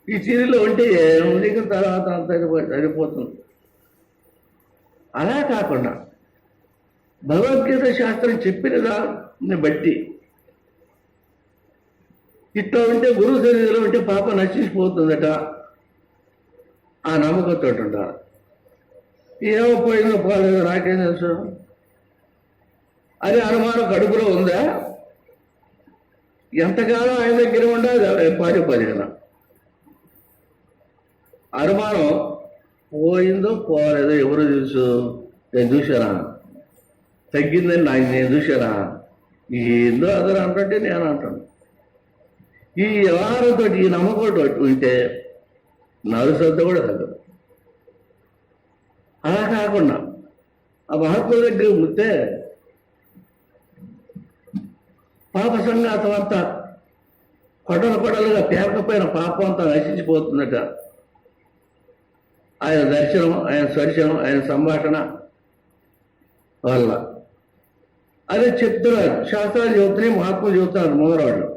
ఈ తిరిలో ఉంటే దిగిన తర్వాత అంత సరిపోతుంది. అలా కాకుండా భగవద్గీత శాస్త్రం చెప్పిన దాన్ని బట్టి ఇట్లా ఉంటే గురువు సన్నిధిలో ఉంటే పాప నశించిపోతుందట, ఆ నమ్మకంతో ఉండాలి. ఏమో పోయిందో పోలేదో నాకేం తెలుసు అది అనుమానం కడుపులో ఉందా? ఎంతకాలం ఆయన దగ్గర ఉండాలి? పారిపోలేదా? అనుమానం పోయిందో పోలేదో ఎవరు తెలుసు? నేను చూశానా? తగ్గిందని నేను చూశానా? ఏందో అదరు అంటుంటే నేను అంటాను. ఈ వ్యవహారంతో ఈ నమ్మకంతో ఉంటే నలుసద్ద కూడా తగ్గదు. అలా కాకుండా ఆ మహాత్ముల దగ్గర ఉంటే పాప సంఘాతం అంతా కొడలుగా పేరకపోయిన పాపం అంతా నశించిపోతుందట. ఆయన దర్శనం, ఆయన స్పర్శనం, ఆయన సంభాషణ వల్ల. అదే చెప్తున్నారు, శాస్త్రాలు చెబుతున్నాయి, మహాత్ములు చెబుతున్నారు మొదలవాళ్ళు.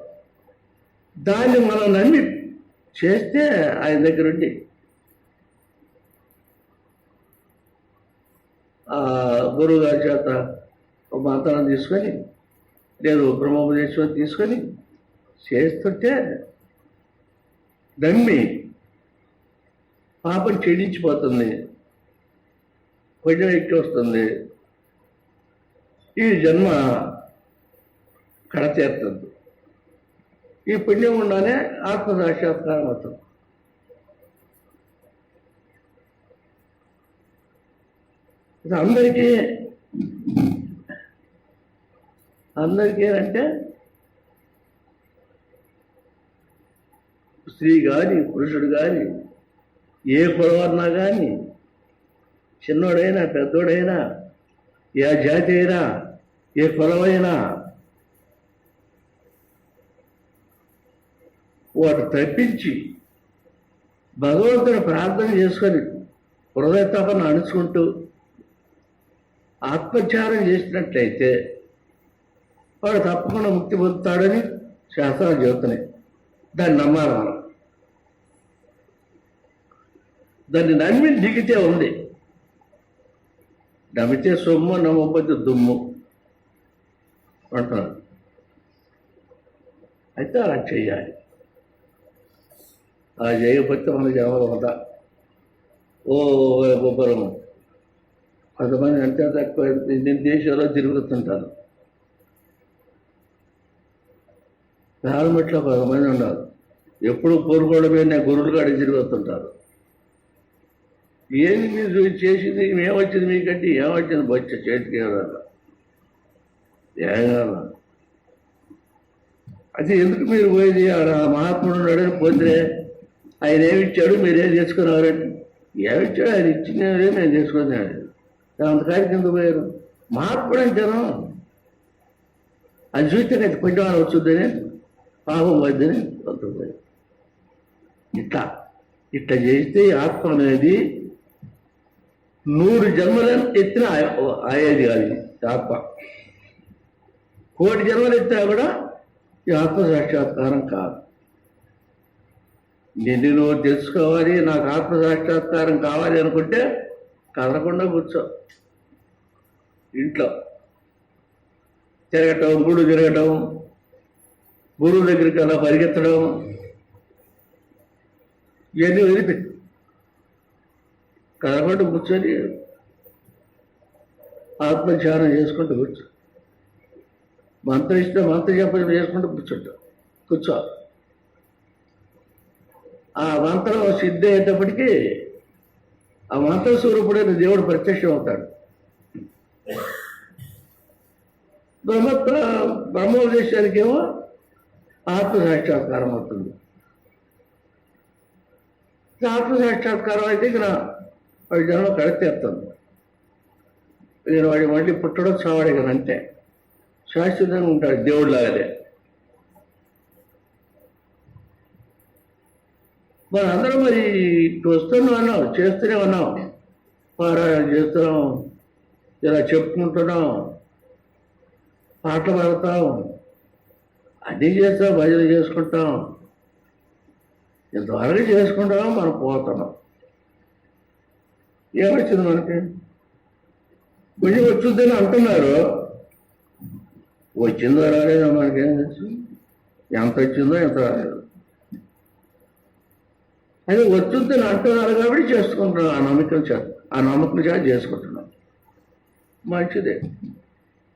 దాన్ని మనం నమ్మి చేస్తే ఆయన దగ్గర ఉండి ఆ గురువు గారి చేత ఒక మంత్రం తీసుకొని లేదు బ్రహ్మోపదేశం తీసుకొని చేస్తుంటే నమ్మి పాపం క్షీణించిపోతుంది, కొంచెం ఎక్కి వస్తుంది, ఈ జన్మ కడతేరుతుంది. ఈ పుణ్యం ఉండానే ఆత్మ సాక్షాత్కారం అవుతుంది. ఇది అందరికీ అంటే స్త్రీ కానీ పురుషుడు కానీ ఏ కులవర్ణ కానీ చిన్నోడైనా పెద్దోడైనా ఏ జాతి అయినా ఏ కులమైనా వాటి తప్పించి భగవంతుని ప్రార్థన చేసుకొని హృదయ తపన అణుచుకుంటూ ఆత్మచారం చేసినట్లయితే వాడు తప్పకుండా ముక్తి పొందుతాడని శాస్త్రాలు చెబుతున్నాయి. దాన్ని నమ్మాలి మనం. దాన్ని నమ్మి దిగితే ఉంది. నమ్మితే సొమ్ము, నమ్మకపోతే దుమ్ము అంటున్నారు. అయితే అలా చెయ్యాలి. అలా చేయకపోతే మన జవాబు ఉందా? ఓ గొప్పరము కొంతమంది అంటే తక్కువ నేను దేశంలో తిరుగుతుంటాను. రాలమట్లో కొంతమంది ఉన్నారు, ఎప్పుడు కోరుకోవడమే గురువులు కాడి తిరుగుతుంటారు. ఏంది మీరు చేసింది, ఏమొచ్చింది మీకంటే ఏమొచ్చింది బొచ్చ చేతికి ఏమన్నా అయితే ఎందుకు మీరు పోయేది? మహాత్ముడు ఉన్నాడని పోతే ఆయన ఏమిచ్చాడు, మీరేం చేసుకున్నారంటే ఏమిచ్చాడు, ఆయన ఇచ్చినదే నేను చేసుకున్నాను. అంతకాడికి ఎందుకు పోయారు? మహాత్ముడు అంటేను అది చూస్తే కదా కొంచెం వచ్చుద్దని పాపం వద్దని పోయారు. ఇట్లా చేస్తే ఆత్మ అనేది 100 జన్మలను ఎత్తిన అయ్యేది కాదు. ఆత్మ 1,000,000 జన్మలు ఎత్తినా కూడా ఈ ఆత్మ సాక్షాత్కారం కాదు. నువ్వు తెలుసుకోవాలి, నాకు ఆత్మ సాక్షాత్కారం కావాలి అనుకుంటే కదలకుండా కూర్చో. ఇంట్లో తిరగటం, గుడు తిరగటం, గురువు దగ్గరికి అలా పరిగెత్తడం, ఇవన్నీ వదిలిపెట్టు. కదలకుండా కూర్చొని ఆత్మధ్యానం చేసుకుంటూ కూర్చో. మంత్రం ఇష్టం మంత్ర జపం చేసుకుంటూ కూర్చో. ఆ మంత్రం సిద్ధి అయ్యేటప్పటికీ ఆ మంత్ర స్వరూపుడైన దేవుడు ప్రత్యక్షం అవుతాడు. బ్రహ్మోపదేశానికేమో ఆత్మ సాక్షాత్కారం అవుతుంది. ఆత్మ సాక్షాత్కారం అయితే ఇక్కడ వాడి జన్మ కడతేస్తుంది. నేను వాడి మళ్ళీ పుట్టడం చావాడే కదా, అంటే శాశ్వతంగా ఉంటాడు దేవుడిలాగానే. మరి అందరం మరి ఇటు వస్తూనే ఉన్నాం, చేస్తూనే ఉన్నాం, పారాయణ చేస్తున్నాం, ఇలా చెప్పుకుంటున్నాం, పాటలు పాడతాం, అన్నీ చేస్తాం, భజన చేసుకుంటాం, ఇంతవరకు చేసుకుంటాం, మనం పోతున్నాం. ఏమొచ్చింది మనకి? కొంచెం వచ్చిందని అంటున్నారు, వచ్చిందో రాలేదో మనకేం తెలుసు? ఎంత వచ్చిందో ఎంత రాలేదు. అది వచ్చిందని అంటున్నారు కాబట్టి చేసుకుంటున్నాం. ఆ నమ్మకం చేత చేసుకుంటున్నాం. మంచిదే,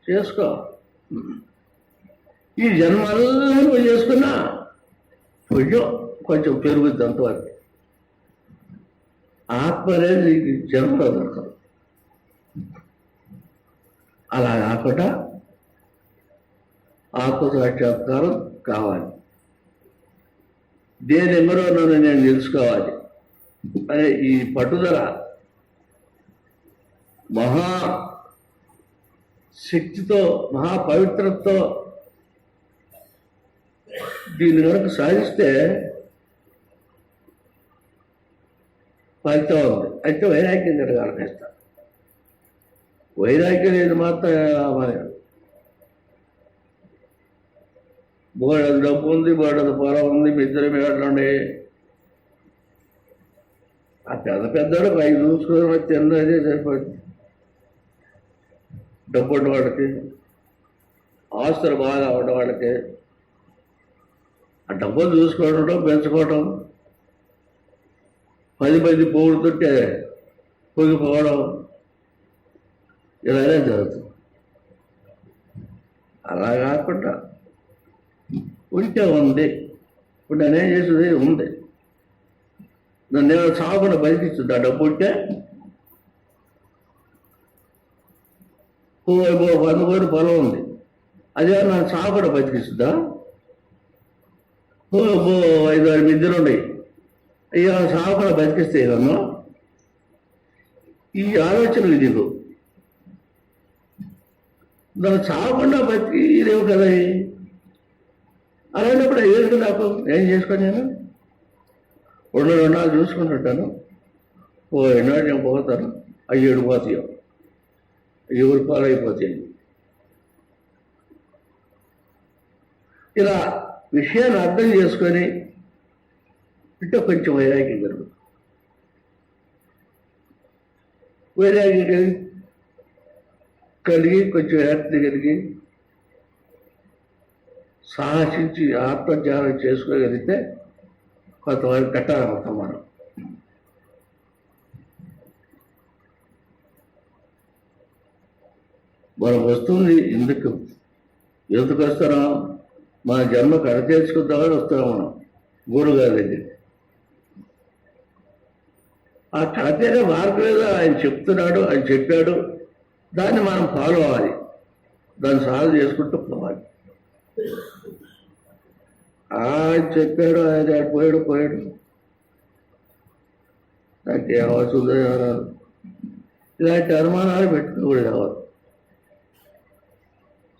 చేసుకో. ఈ జన్మల్లో నువ్వు చేసుకున్నా కొంచెం పెరుగుద్ది అంతవరకు. ఆత్మ అనేది జన్మలో దొరకదు. అలా కాకుండా ఆత్మసాక్షాత్కారం కావాలి, దేని ఎవరో నన్ను నేను తెలుసుకోవాలి అనే ఈ పట్టుదల మహా శక్తితో, మహాపవిత్రతతో దీన్ని కనుక సాధిస్తే ఫలితం ఉంది. అయితే వైరాగ్యం జరగాలనేస్తా. వైరాగ్యం లేదు మాత్రం బోడది డబ్బు ఉంది, బోడది పొలం ఉంది, ఇద్దరు మేడలుండే ఆ పెద్దోడు పైకి చూసుకొని తిన్నదే సరిపోతుంది. డబ్బు ఉన్నవాళ్ళకి, ఆస్తులు బాగా ఉన్నవాళ్ళకి ఆ డబ్బులు చూసుకోవడం, పెంచుకోవడం, 10 మంది పొగుడుతుంటే పొగిపోవడం ఇలానే జరుగుతుంది. అలా కాకుండా ఉంటే ఉంది, ఇప్పుడు నేనేం చేసేది ఉంది, నన్ను నేను సాగుకుండా బతికిస్తుంది. ఆ డబ్బు ఉంటే 100 కోటి పొలం ఉంది, అదే నన్ను సాగుకుండా బతికిస్తుందా? 5-6 మిద్దెలు ఉన్నాయి, అయ్యా సాగుకుండా బతికిస్తే నన్ను ఈ ఆలోచనలు నీకు నన్ను సాగకుండా బతికి లేవు కదా. అలాంటప్పుడు ఏది నాకు ఏం చేసుకొని నేను 2 నాలుగు చూసుకుంటుంటాను. ఎన్నాడు నేను పోతాను, అవి ఏడిపోతాయో, ఎవరి పాలైపోతాయి. ఇలా విషయాన్ని అర్థం చేసుకొని అంటే కొంచెం వైరాగ్యం జరుగుతుంది. వైరాగ్యం కలిగి కొంచెం వ్యాప్తి కలిగి సాహసించి ఆత్మజ్ఞానం చేసుకోగలిగితే కొంతమంది కట్టాలవుతాం మనం. మనం వస్తుంది ఎందుకు వస్తున్నాం? మన జన్మ కడతేర్చుకుందామని వస్తున్నాం మనం గురుగారి దగ్గర. ఆ కడతేరే మార్గం మీద ఆయన చెప్తున్నాడు, ఆయన చెప్పాడు, దాన్ని మనం ఫాలో అవ్వాలి, దాన్ని సాల్వ్ చేసుకుంటూ పోవాలి. ఆయన చెప్పాడు, ఆయన పోయాడు నాకు ఏమవుతుందో ఎవరాలు ఇలాంటి అనుమానాలు పెట్టుకోకూడదు. ఎవరు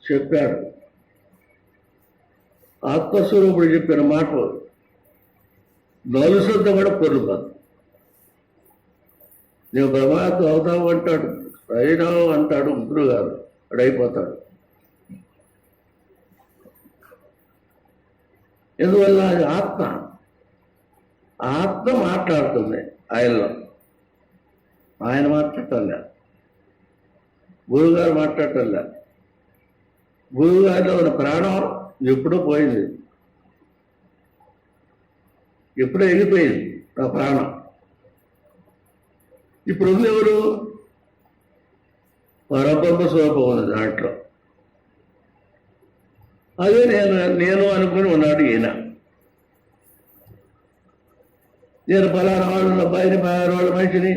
చెప్పాడు, ఆత్మస్వరూపుడు చెప్పిన మాట నలుసంత కూడా పొర్లు కాదు. నువ్వు బ్రహ్మాత్మ అవుతావు అంటాడు, అయినావు అంటాడు గురువు గారు, అడైపోతాడు. ఎందువల్ల అది ఆత్మ మాట్లాడుతుంది ఆయనలో. ఆయన మాట్లాడటంలే, గురువుగారు మాట్లాడటంలే. గురువుగారిలో ఉన్న ప్రాణం ఎప్పుడో పోయింది, ఎప్పుడో వెళ్ళిపోయింది ఆ ప్రాణం. ఇప్పుడు ఉంది ఎవరు? పరబ్రహ్మ స్వరూపం ఉంది దాంట్లో. అదే నేను అనుకుని ఉన్నాడు ఈయన. నేను పలానా వాళ్ళ అబ్బాయిని, పలానా వాళ్ళ మనిషిని,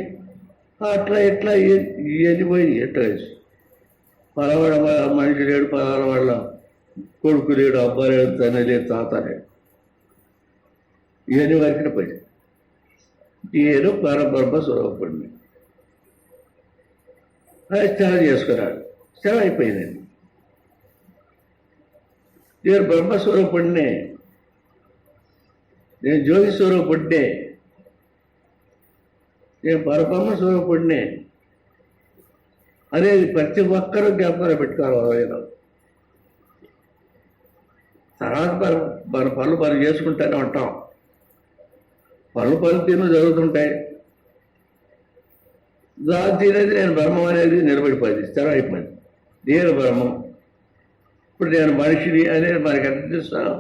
అట్లా ఇట్లా ఇవన్నీ పోయి ఎట్లా పలావాడ మనిషి లేడు, పలానా వాళ్ళ కొడుకు లేడు, అబ్బాయి లేడు, తండ్రి లేదు, తాత లేడు, ఇవన్నీ వరకిన పోయి ఈయన పరబ్రహ్మ స్వరూపుడిని స్థలం చేసుకున్నాడు. స్థలం అయిపోయిందండి. నేను బ్రహ్మస్వరూపుడినే, నేను జ్యోతి స్వరూపుడినే, నేను పరబ్రహ్మ స్వరూపుడినే అనేది ప్రతి ఒక్కరూ జ్ఞాపకంలో పెట్టుకోవాలి. తర్వాత మన పనులు చేసుకుంటూనే ఉంటాం, పనులు తీరు జరుగుతుంటాయి. దాని అనేది నేను బ్రహ్మం అనేది నిలబడిపోయింది, స్థిరం అయిపోయింది. నేను బ్రహ్మం, ఇప్పుడు నేను మనిషిని అనేది మనకి ఎంత తెలుస్తాను?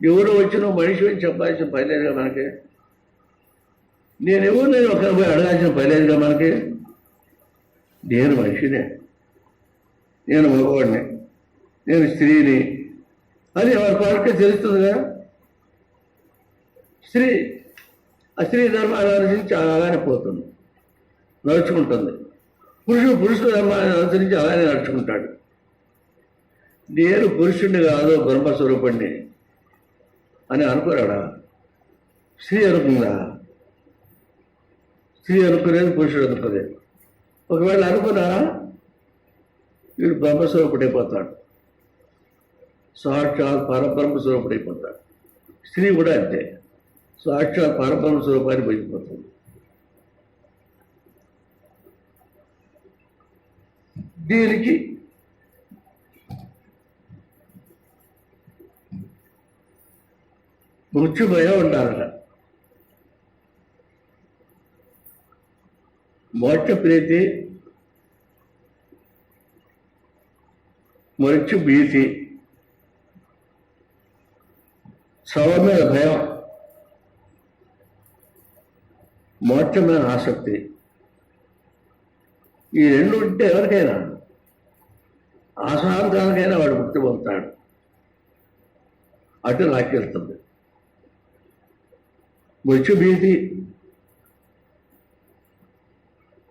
ఎవరో వచ్చి నువ్వు మనిషి అని చెప్పాల్సిన పని లేదుగా మనకి. నేను ఒకరి పోయి అడగాల్సిన పని లేదుగా మనకి. నేను మనిషినే, నేను మగవాడిని, నేను స్త్రీని అని ఎవరి వాళ్ళకే తెలుస్తుందిగా. ఆ స్త్రీ ధర్మాన్ని అనుసరించి అలానే పోతుంది, నడుచుకుంటుంది. పురుషుడు ధర్మాన్ని అనుసరించి అలానే నడుచుకుంటాడు. నేను పురుషుణ్ణి కాదు బ్రహ్మస్వరూపుణ్ణి అని అనుకున్నాడా? స్త్రీ అనుకుందా? స్త్రీ అనుకునేది పురుషుడు అనుకునేది. ఒకవేళ అనుకున్నా వీడు బ్రహ్మస్వరూపుడైపోతాడు, సాక్షాత్ పరబ్రహ్మ స్వరూపుడైపోతాడు. స్త్రీ కూడా అంతే, సాక్షాత్ పరబ్రహ్మ స్వరూపాన్ని పోయిపోతుంది. దీనికి మృత్యుభయం ఉండాలట. మోక్ష ప్రీతి, మృత్యు భీతి, శవం మీద భయం, మోక్షమైన ఆసక్తి, ఈ రెండు ఉంటే ఎవరికైనా ఆశాంతానికైనా వాడు ముక్తి పొందుతాడు. అటు లాక్కెళ్తుంది. మృత్యుభీతి,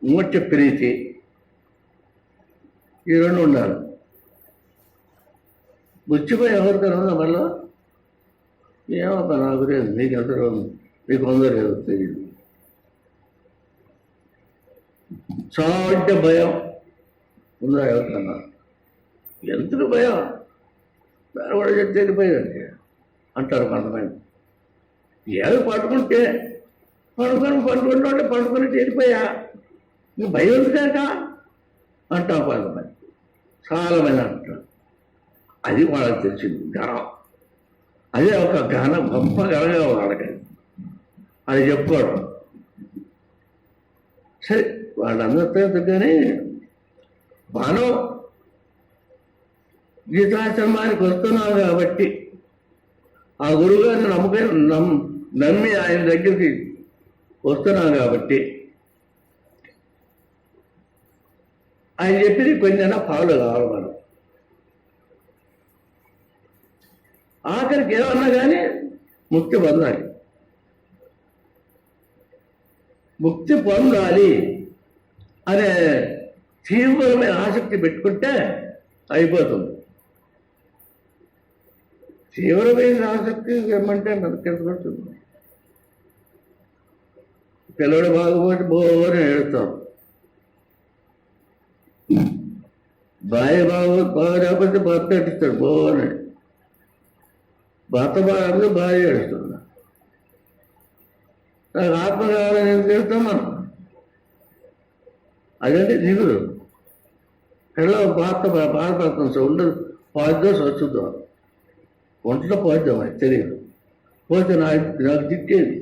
మోక్ష ప్రీతి, ఈ రెండు ఉండాలి. మృత్యుభయం ఎవరికైనా ఉందా? మళ్ళా ఏమో నాకు లేదు, నీకు ఎందరో మీకు ఉందో లేదో తెలియదు. చావంటే భయం ఉందా ఎవరికన్నా? ఎందుకు భయం? దాని కూడా చెప్తే వెళ్ళిపోయిందండి అంటారు కొంతమంది. ఏదో పట్టుకుంటే పడుకుని వెళ్ళిపోయా, ఇంక భయం ఎందుకాక అంటాం కొంతమంది. చాలా మంది అంటారు. అది వాళ్ళకి తెలిసింది గర్వం. అదే ఒక గొప్ప గర్వంగా వాళ్ళకి అది చెప్పుకోవడం. సరే వాళ్ళందరితో కానీ మనం గీతాశ్రమానికి వస్తున్నాం కాబట్టి, ఆ గురువుగారిని నమ్మి ఆయన దగ్గరికి వస్తున్నాం కాబట్టి ఆయన చెప్పింది కొంచెం ఫాలో కావాలి మనం. ఆఖరికి ఏమన్నా కానీ ముక్తి పొందాలి. ముక్తి పొందాలి అనే తీవ్రమైన ఆసక్తి పెట్టుకుంటే అయిపోతుంది. తీవ్రమైన ఆసక్తి ఏమంటే మనకి ఎందుకుంటుంది? పిల్లడు బాగపోతే బోని ఏడుస్తాం, భార్య బాగా లేకపోతే భర్త ఏడుస్తాడు బోని, భర్త బాగా భార్య ఏడుస్తున్నా. నాకు ఆత్మ కావాలని ఏం చేస్తాం మనం? అదంటే దిగులు. పిల్ల బాధపడుతుంది. ఉండదు, పోద్దాం స్వచ్చుద్దాం, ఒంట్లో పోద్దాం, అది తెలియదు. పోతే నాకు దిక్కేది,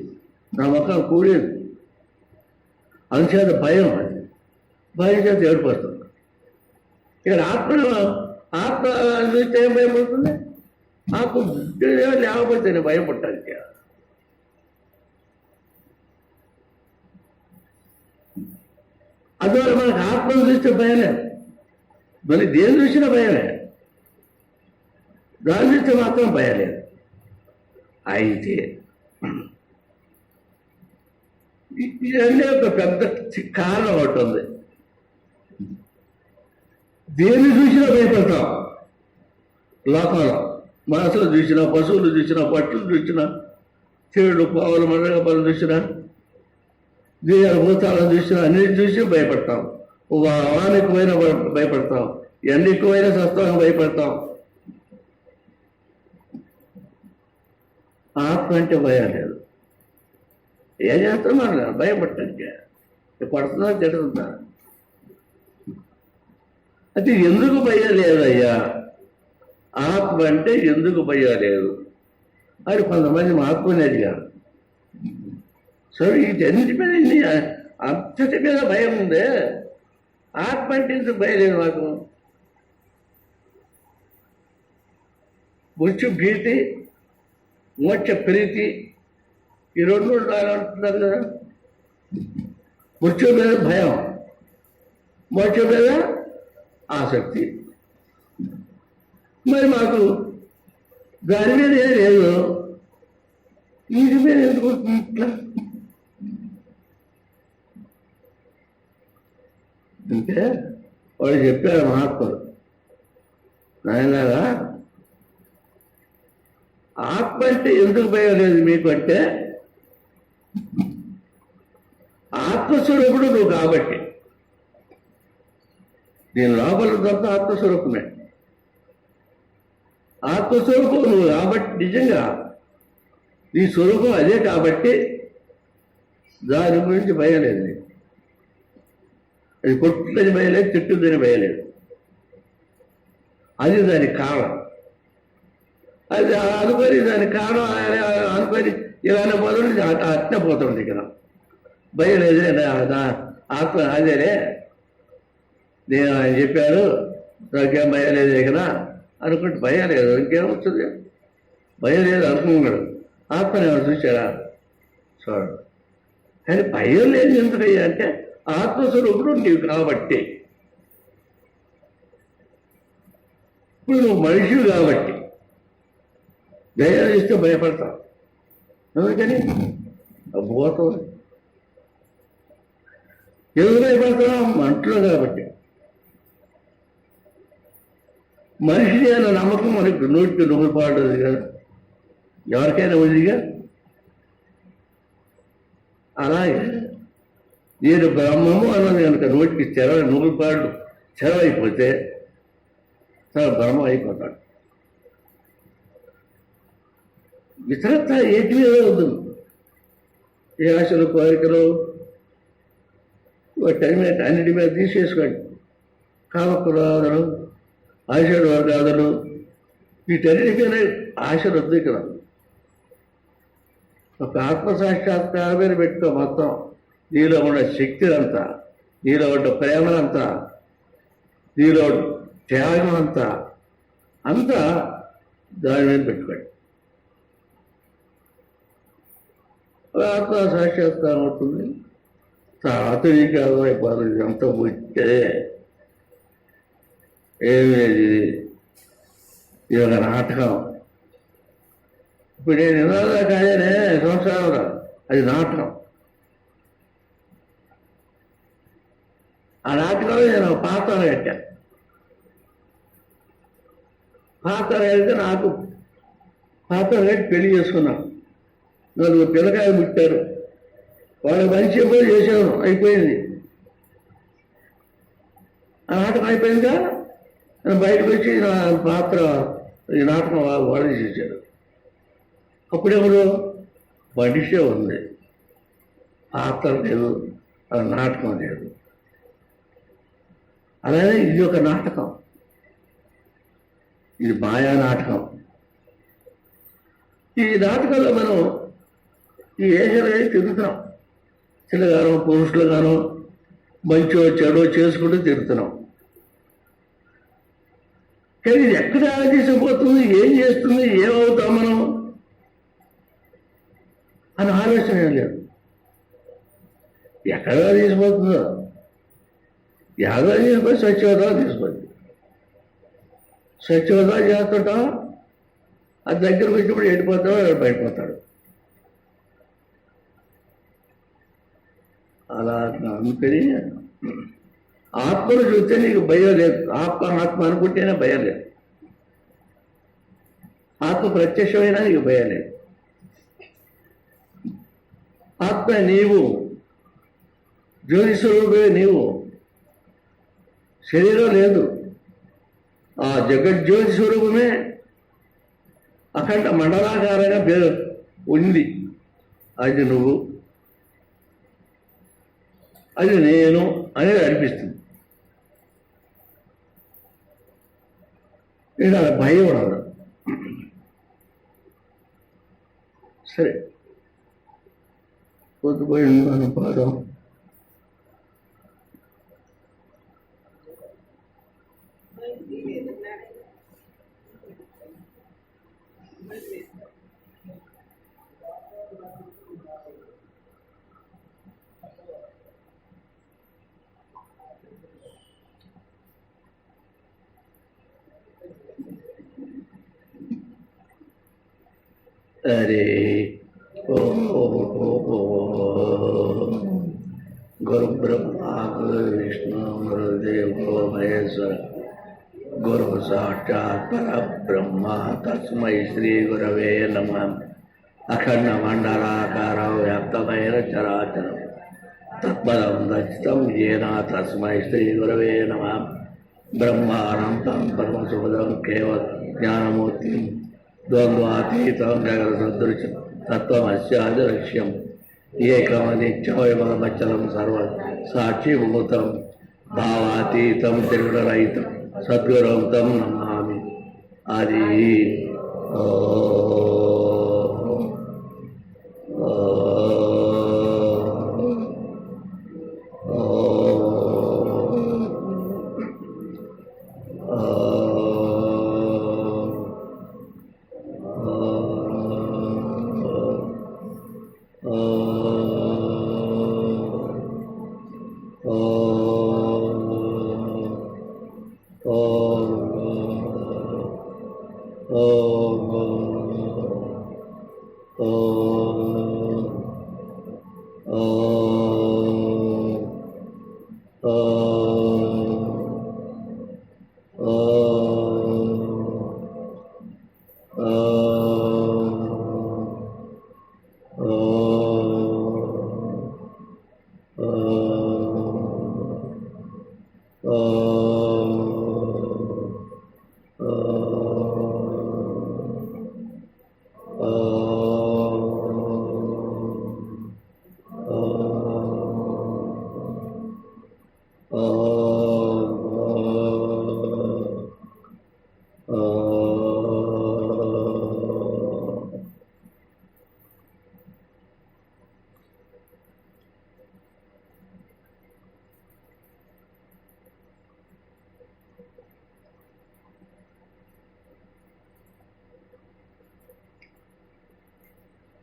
నా మొక్కలు కూడేది. అందుచేత భయం, అది భయం చేత ఏడిపోతుంది. ఇక్కడ ఆత్మ చూస్తే ఏం భయం పడుతుంది? ఆత్మ లేకపోతే నేను భయం పట్టానికి. అందువల్ల మనకు ఆత్మను చూస్తే భయం లేదు, మరి దేని చూసినా భయమే, దాని చూస్తే మాత్రం భయం లేదు. అయితే ఇవన్నీ ఒక పెద్ద కారణం ఒకటి ఉంది. దేన్ని చూసినా భయపడతాం లోకంలో. మనసులు చూసినా, పశువులు చూసినా, పట్టులు చూసినా, చెడు పావులు మండగపాలను చూసినా, దేహాల భూతాలను చూసినా, అన్నిటి చూసి భయపడతాం. వాన ఎక్కువైనా భయపడతాం, ఎండ ఎక్కువైనా సస్తానికి భయపడతాం. ఆత్మ అంటే భయం లేదు. ఏం చేస్తున్నారు? భయపడటానికి పడుతున్నా తిడుతున్నా. అది ఎందుకు భయం లేదయ్యా? ఆత్మ అంటే ఎందుకు భయం లేదు అని కొంతమంది మహాత్ముని అడిగారు. సరే వీటన్నిటి మీద అంతటి మీద భయం ఉందే, ఆత్మ అంటే ఎందుకు భయం లేదు మాకు? మృత్యు భీతి, మోక్ష ప్రీతి, ఈ రెండు అంటున్నారు కదా. మృత్యు మీద భయం, మోక్ష మీద ఆసక్తి. మరి మాకు దాని మీద ఏం లేదు, వీటి మీద ఎందుకు ఇట్లా అంటే వాళ్ళు చెప్పారు మహాత్ములు. నాయనగా ఆత్మ అంటే ఎందుకు భయం లేదు మీకు అంటే ఆత్మస్వరూపుడు నువ్వు కాబట్టి. దీని లోపల తప్ప ఆత్మస్వరూపమే. ఆత్మస్వరూపం నువ్వు కాబట్టి నిజంగా నీ స్వరూపం అదే కాబట్టి దాని గురించి భయం లేదు. అది కొట్టుదని భయం లేదు, తిట్టుదని భయం లేదు. అది దాని కారణం. అది అనుకొని దాని కారణం అనుకొని ఇలానే పోతుంది, అట్నే పోతుంది. ఇక్కడ భయం లేదే, ఆత్మ అదేనే నేను ఆయన చెప్పారు నాకేం భయం లేదు ఇక్కడ అనుకుంటే భయం లేదు. ఇంకేమొస్తుంది? భయం లేదు అనుకున్నాడు. ఆత్మని ఎవరు చూశారా? చూడడు. కానీ భయం లేదు ఎందుకయ్యా అంటే ఆత్మస్వరూపుడు నీవు కాబట్టి. ఇప్పుడు నువ్వు మనిషివి కాబట్టి ధైర్యం ఇస్తే భయపడతావు. ఎందుకని భూతం ఎందుకు భయపడతావు? మంటలో కాబట్టి. మనిషిని అన్న నమ్మకం మనకి 100కి పాడుతుంది కదా, ఎవరికైనా ఉందిగా. అలాగే నేను బ్రహ్మము అన్నది కనుక నోటికి నూలుపాడు చెరవైపోతే బ్రహ్మం అయిపోతాడు. ఇతరత్ర ఏటి మీద వద్దు. ఏ ఆశలు కోరికలు వాటి అన్నిటి మీద తీసేసుకోండి. కామకులాదలు ఆశీర్వాదాలు వీటన్నిటి మీద ఆశలు వద్దు. ఇక్కడ ఒక ఆత్మసాక్షాత్కారం మీద పెట్టుకో. మొత్తం నీలో ఉన్న శక్తినంతా, నీలో ఉన్న ప్రేమనంతా, నీలో త్యాగం అంతా దాని మీద పెట్టుకోండి. ఆత్మ సాక్షాత్కారం అవుతుంది. తర్వాత నీకు అర్థమైపోతుంది ఇదంతా ముట్టే ఏమి లేదు, ఇది ఒక నాటకం. ఇప్పుడు నేను ఇవాళ కాదనే సంవత్సరాలు అది నాటకం. ఆ నాటకంలో నేను పాత్రలు కట్టాను. పాత్రలు కడితే నాకు పాత్రలు కట్టి పెళ్లి చేసుకున్నాను. 4 పిల్లకాయలు పుట్టారు. వాళ్ళు మంచి ఎప్పుడు చేశాను, అయిపోయింది. ఆ నాటకం అయిపోయిందిగా. నేను బయటకు వచ్చి నా పాత్ర ఈ నాటకం వాళ్ళు చేశాడు. అప్పుడెవరు మనిషే ఉంది, పాత్ర లేదు, నాటకం లేదు. అలాగే ఇది ఒక నాటకం, ఇది మాయా నాటకం. ఈ నాటకంలో మనం ఈ ఏజలో తిరుగుతున్నాం. చిన్నగానో పురుషులుగానో మంచో చెడో చేసుకుంటూ తిరుగుతున్నాం. కానీ ఇది ఎక్కడ తీసుకుపోతుంది, ఏం చేస్తుంది, ఏమవుతాం మనం అని ఆలోచన ఏం లేదు. ఎక్కడ తీసుకుపోతుందో యాదో తీసుకొని స్వచ్ఛోదా తీసుకుంది. స్వచ్ఛోదా చేస్తుంటాం, అది దగ్గరకు వచ్చినప్పుడు ఎండిపోతాడు, బయటపోతాడు. అలా అనుకుని ఆత్మను చూస్తే నీకు భయం లేదు. ఆత్మ అనుకుంటేనే భయం లేదు. ఆత్మ ప్రత్యక్షమైనా నీకు భయం లేదు. ఆత్మ నీవు, జ్యోతి స్వరూపే నీవు, శరీరం లేదు. ఆ జగజ్యోతి స్వరూపమే అఖండ మండలాకారంగా పేరు ఉంది. అది నువ్వు, అది నేను అనేది అనిపిస్తుంది. నేను అలా భయం ఉండదు. సరే, పొద్దుపోయింది మనం పాదం. హరే గురు బ్రహ్మ గురు విష్ణు గురుదేవో మహేశ్వర గురు साक्षात् परब्रह्म तस्मै श्रीगुरवे नमः। अखण्डमण्डलाकारं व्याप्तमेन चराचरं तत्पदं दर्शितं येन तस्मै श्रीगुरवे नमः। ब्रह्मानन्दं परमसुखदं केवलज्ञानमूर्तिं द्वन्द्वातीतं जगत्सदृशं तत्त्वमस्यादिलक्ष्यम् एकमनित्यमचलं सर्वं साक्षीभूतं भावातीतं त्रिगुणरहितं सद्गुरुं तं नमामि। आदि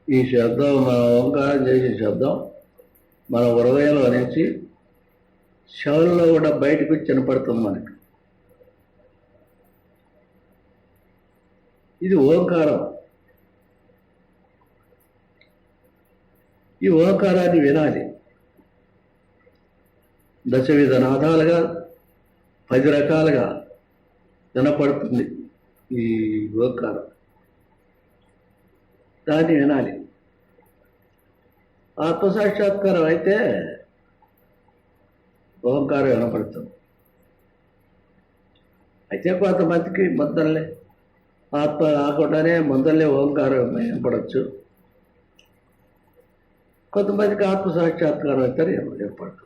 ఈ శబ్దం మన ఓంకారం చేసే శబ్దం మన హృదయంలో నుంచి శవంలో కూడా బయటకు వినపడుతుంది మనకి. ఇది ఓంకారం. ఈ ఓంకారాన్ని వినాలి. దశవిధ నాదాలుగా 10 రకాలుగా వినపడుతుంది ఈ ఓంకారం. దాన్ని వినాలి. ఆత్మసాక్షాత్కారం అయితే ఓంకారం వినపడుతుంది. అయితే కొంతమందికి మొదలనే ఆత్మ రాకుండానే మొదలనే ఓంకారం వినపడచ్చు. కొంతమందికి ఆత్మసాక్షాత్కారం అయితే ఏర్పడుతుంది.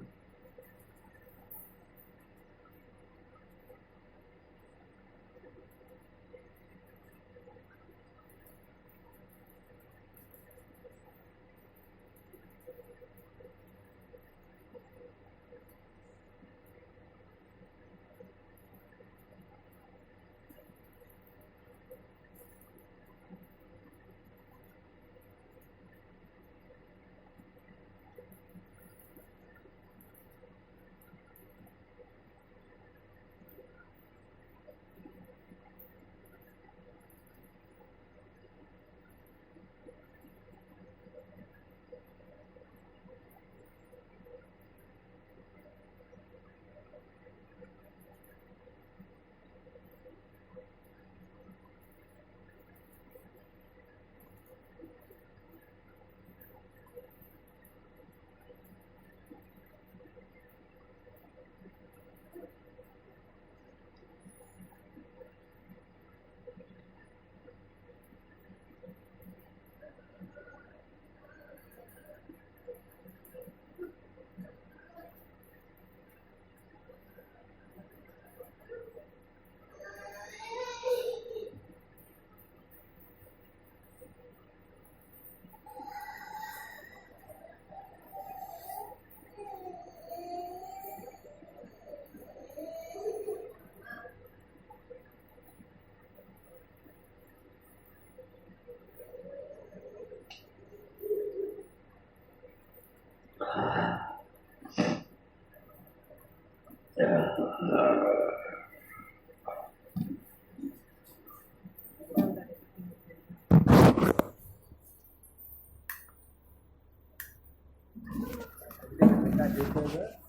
Gracias.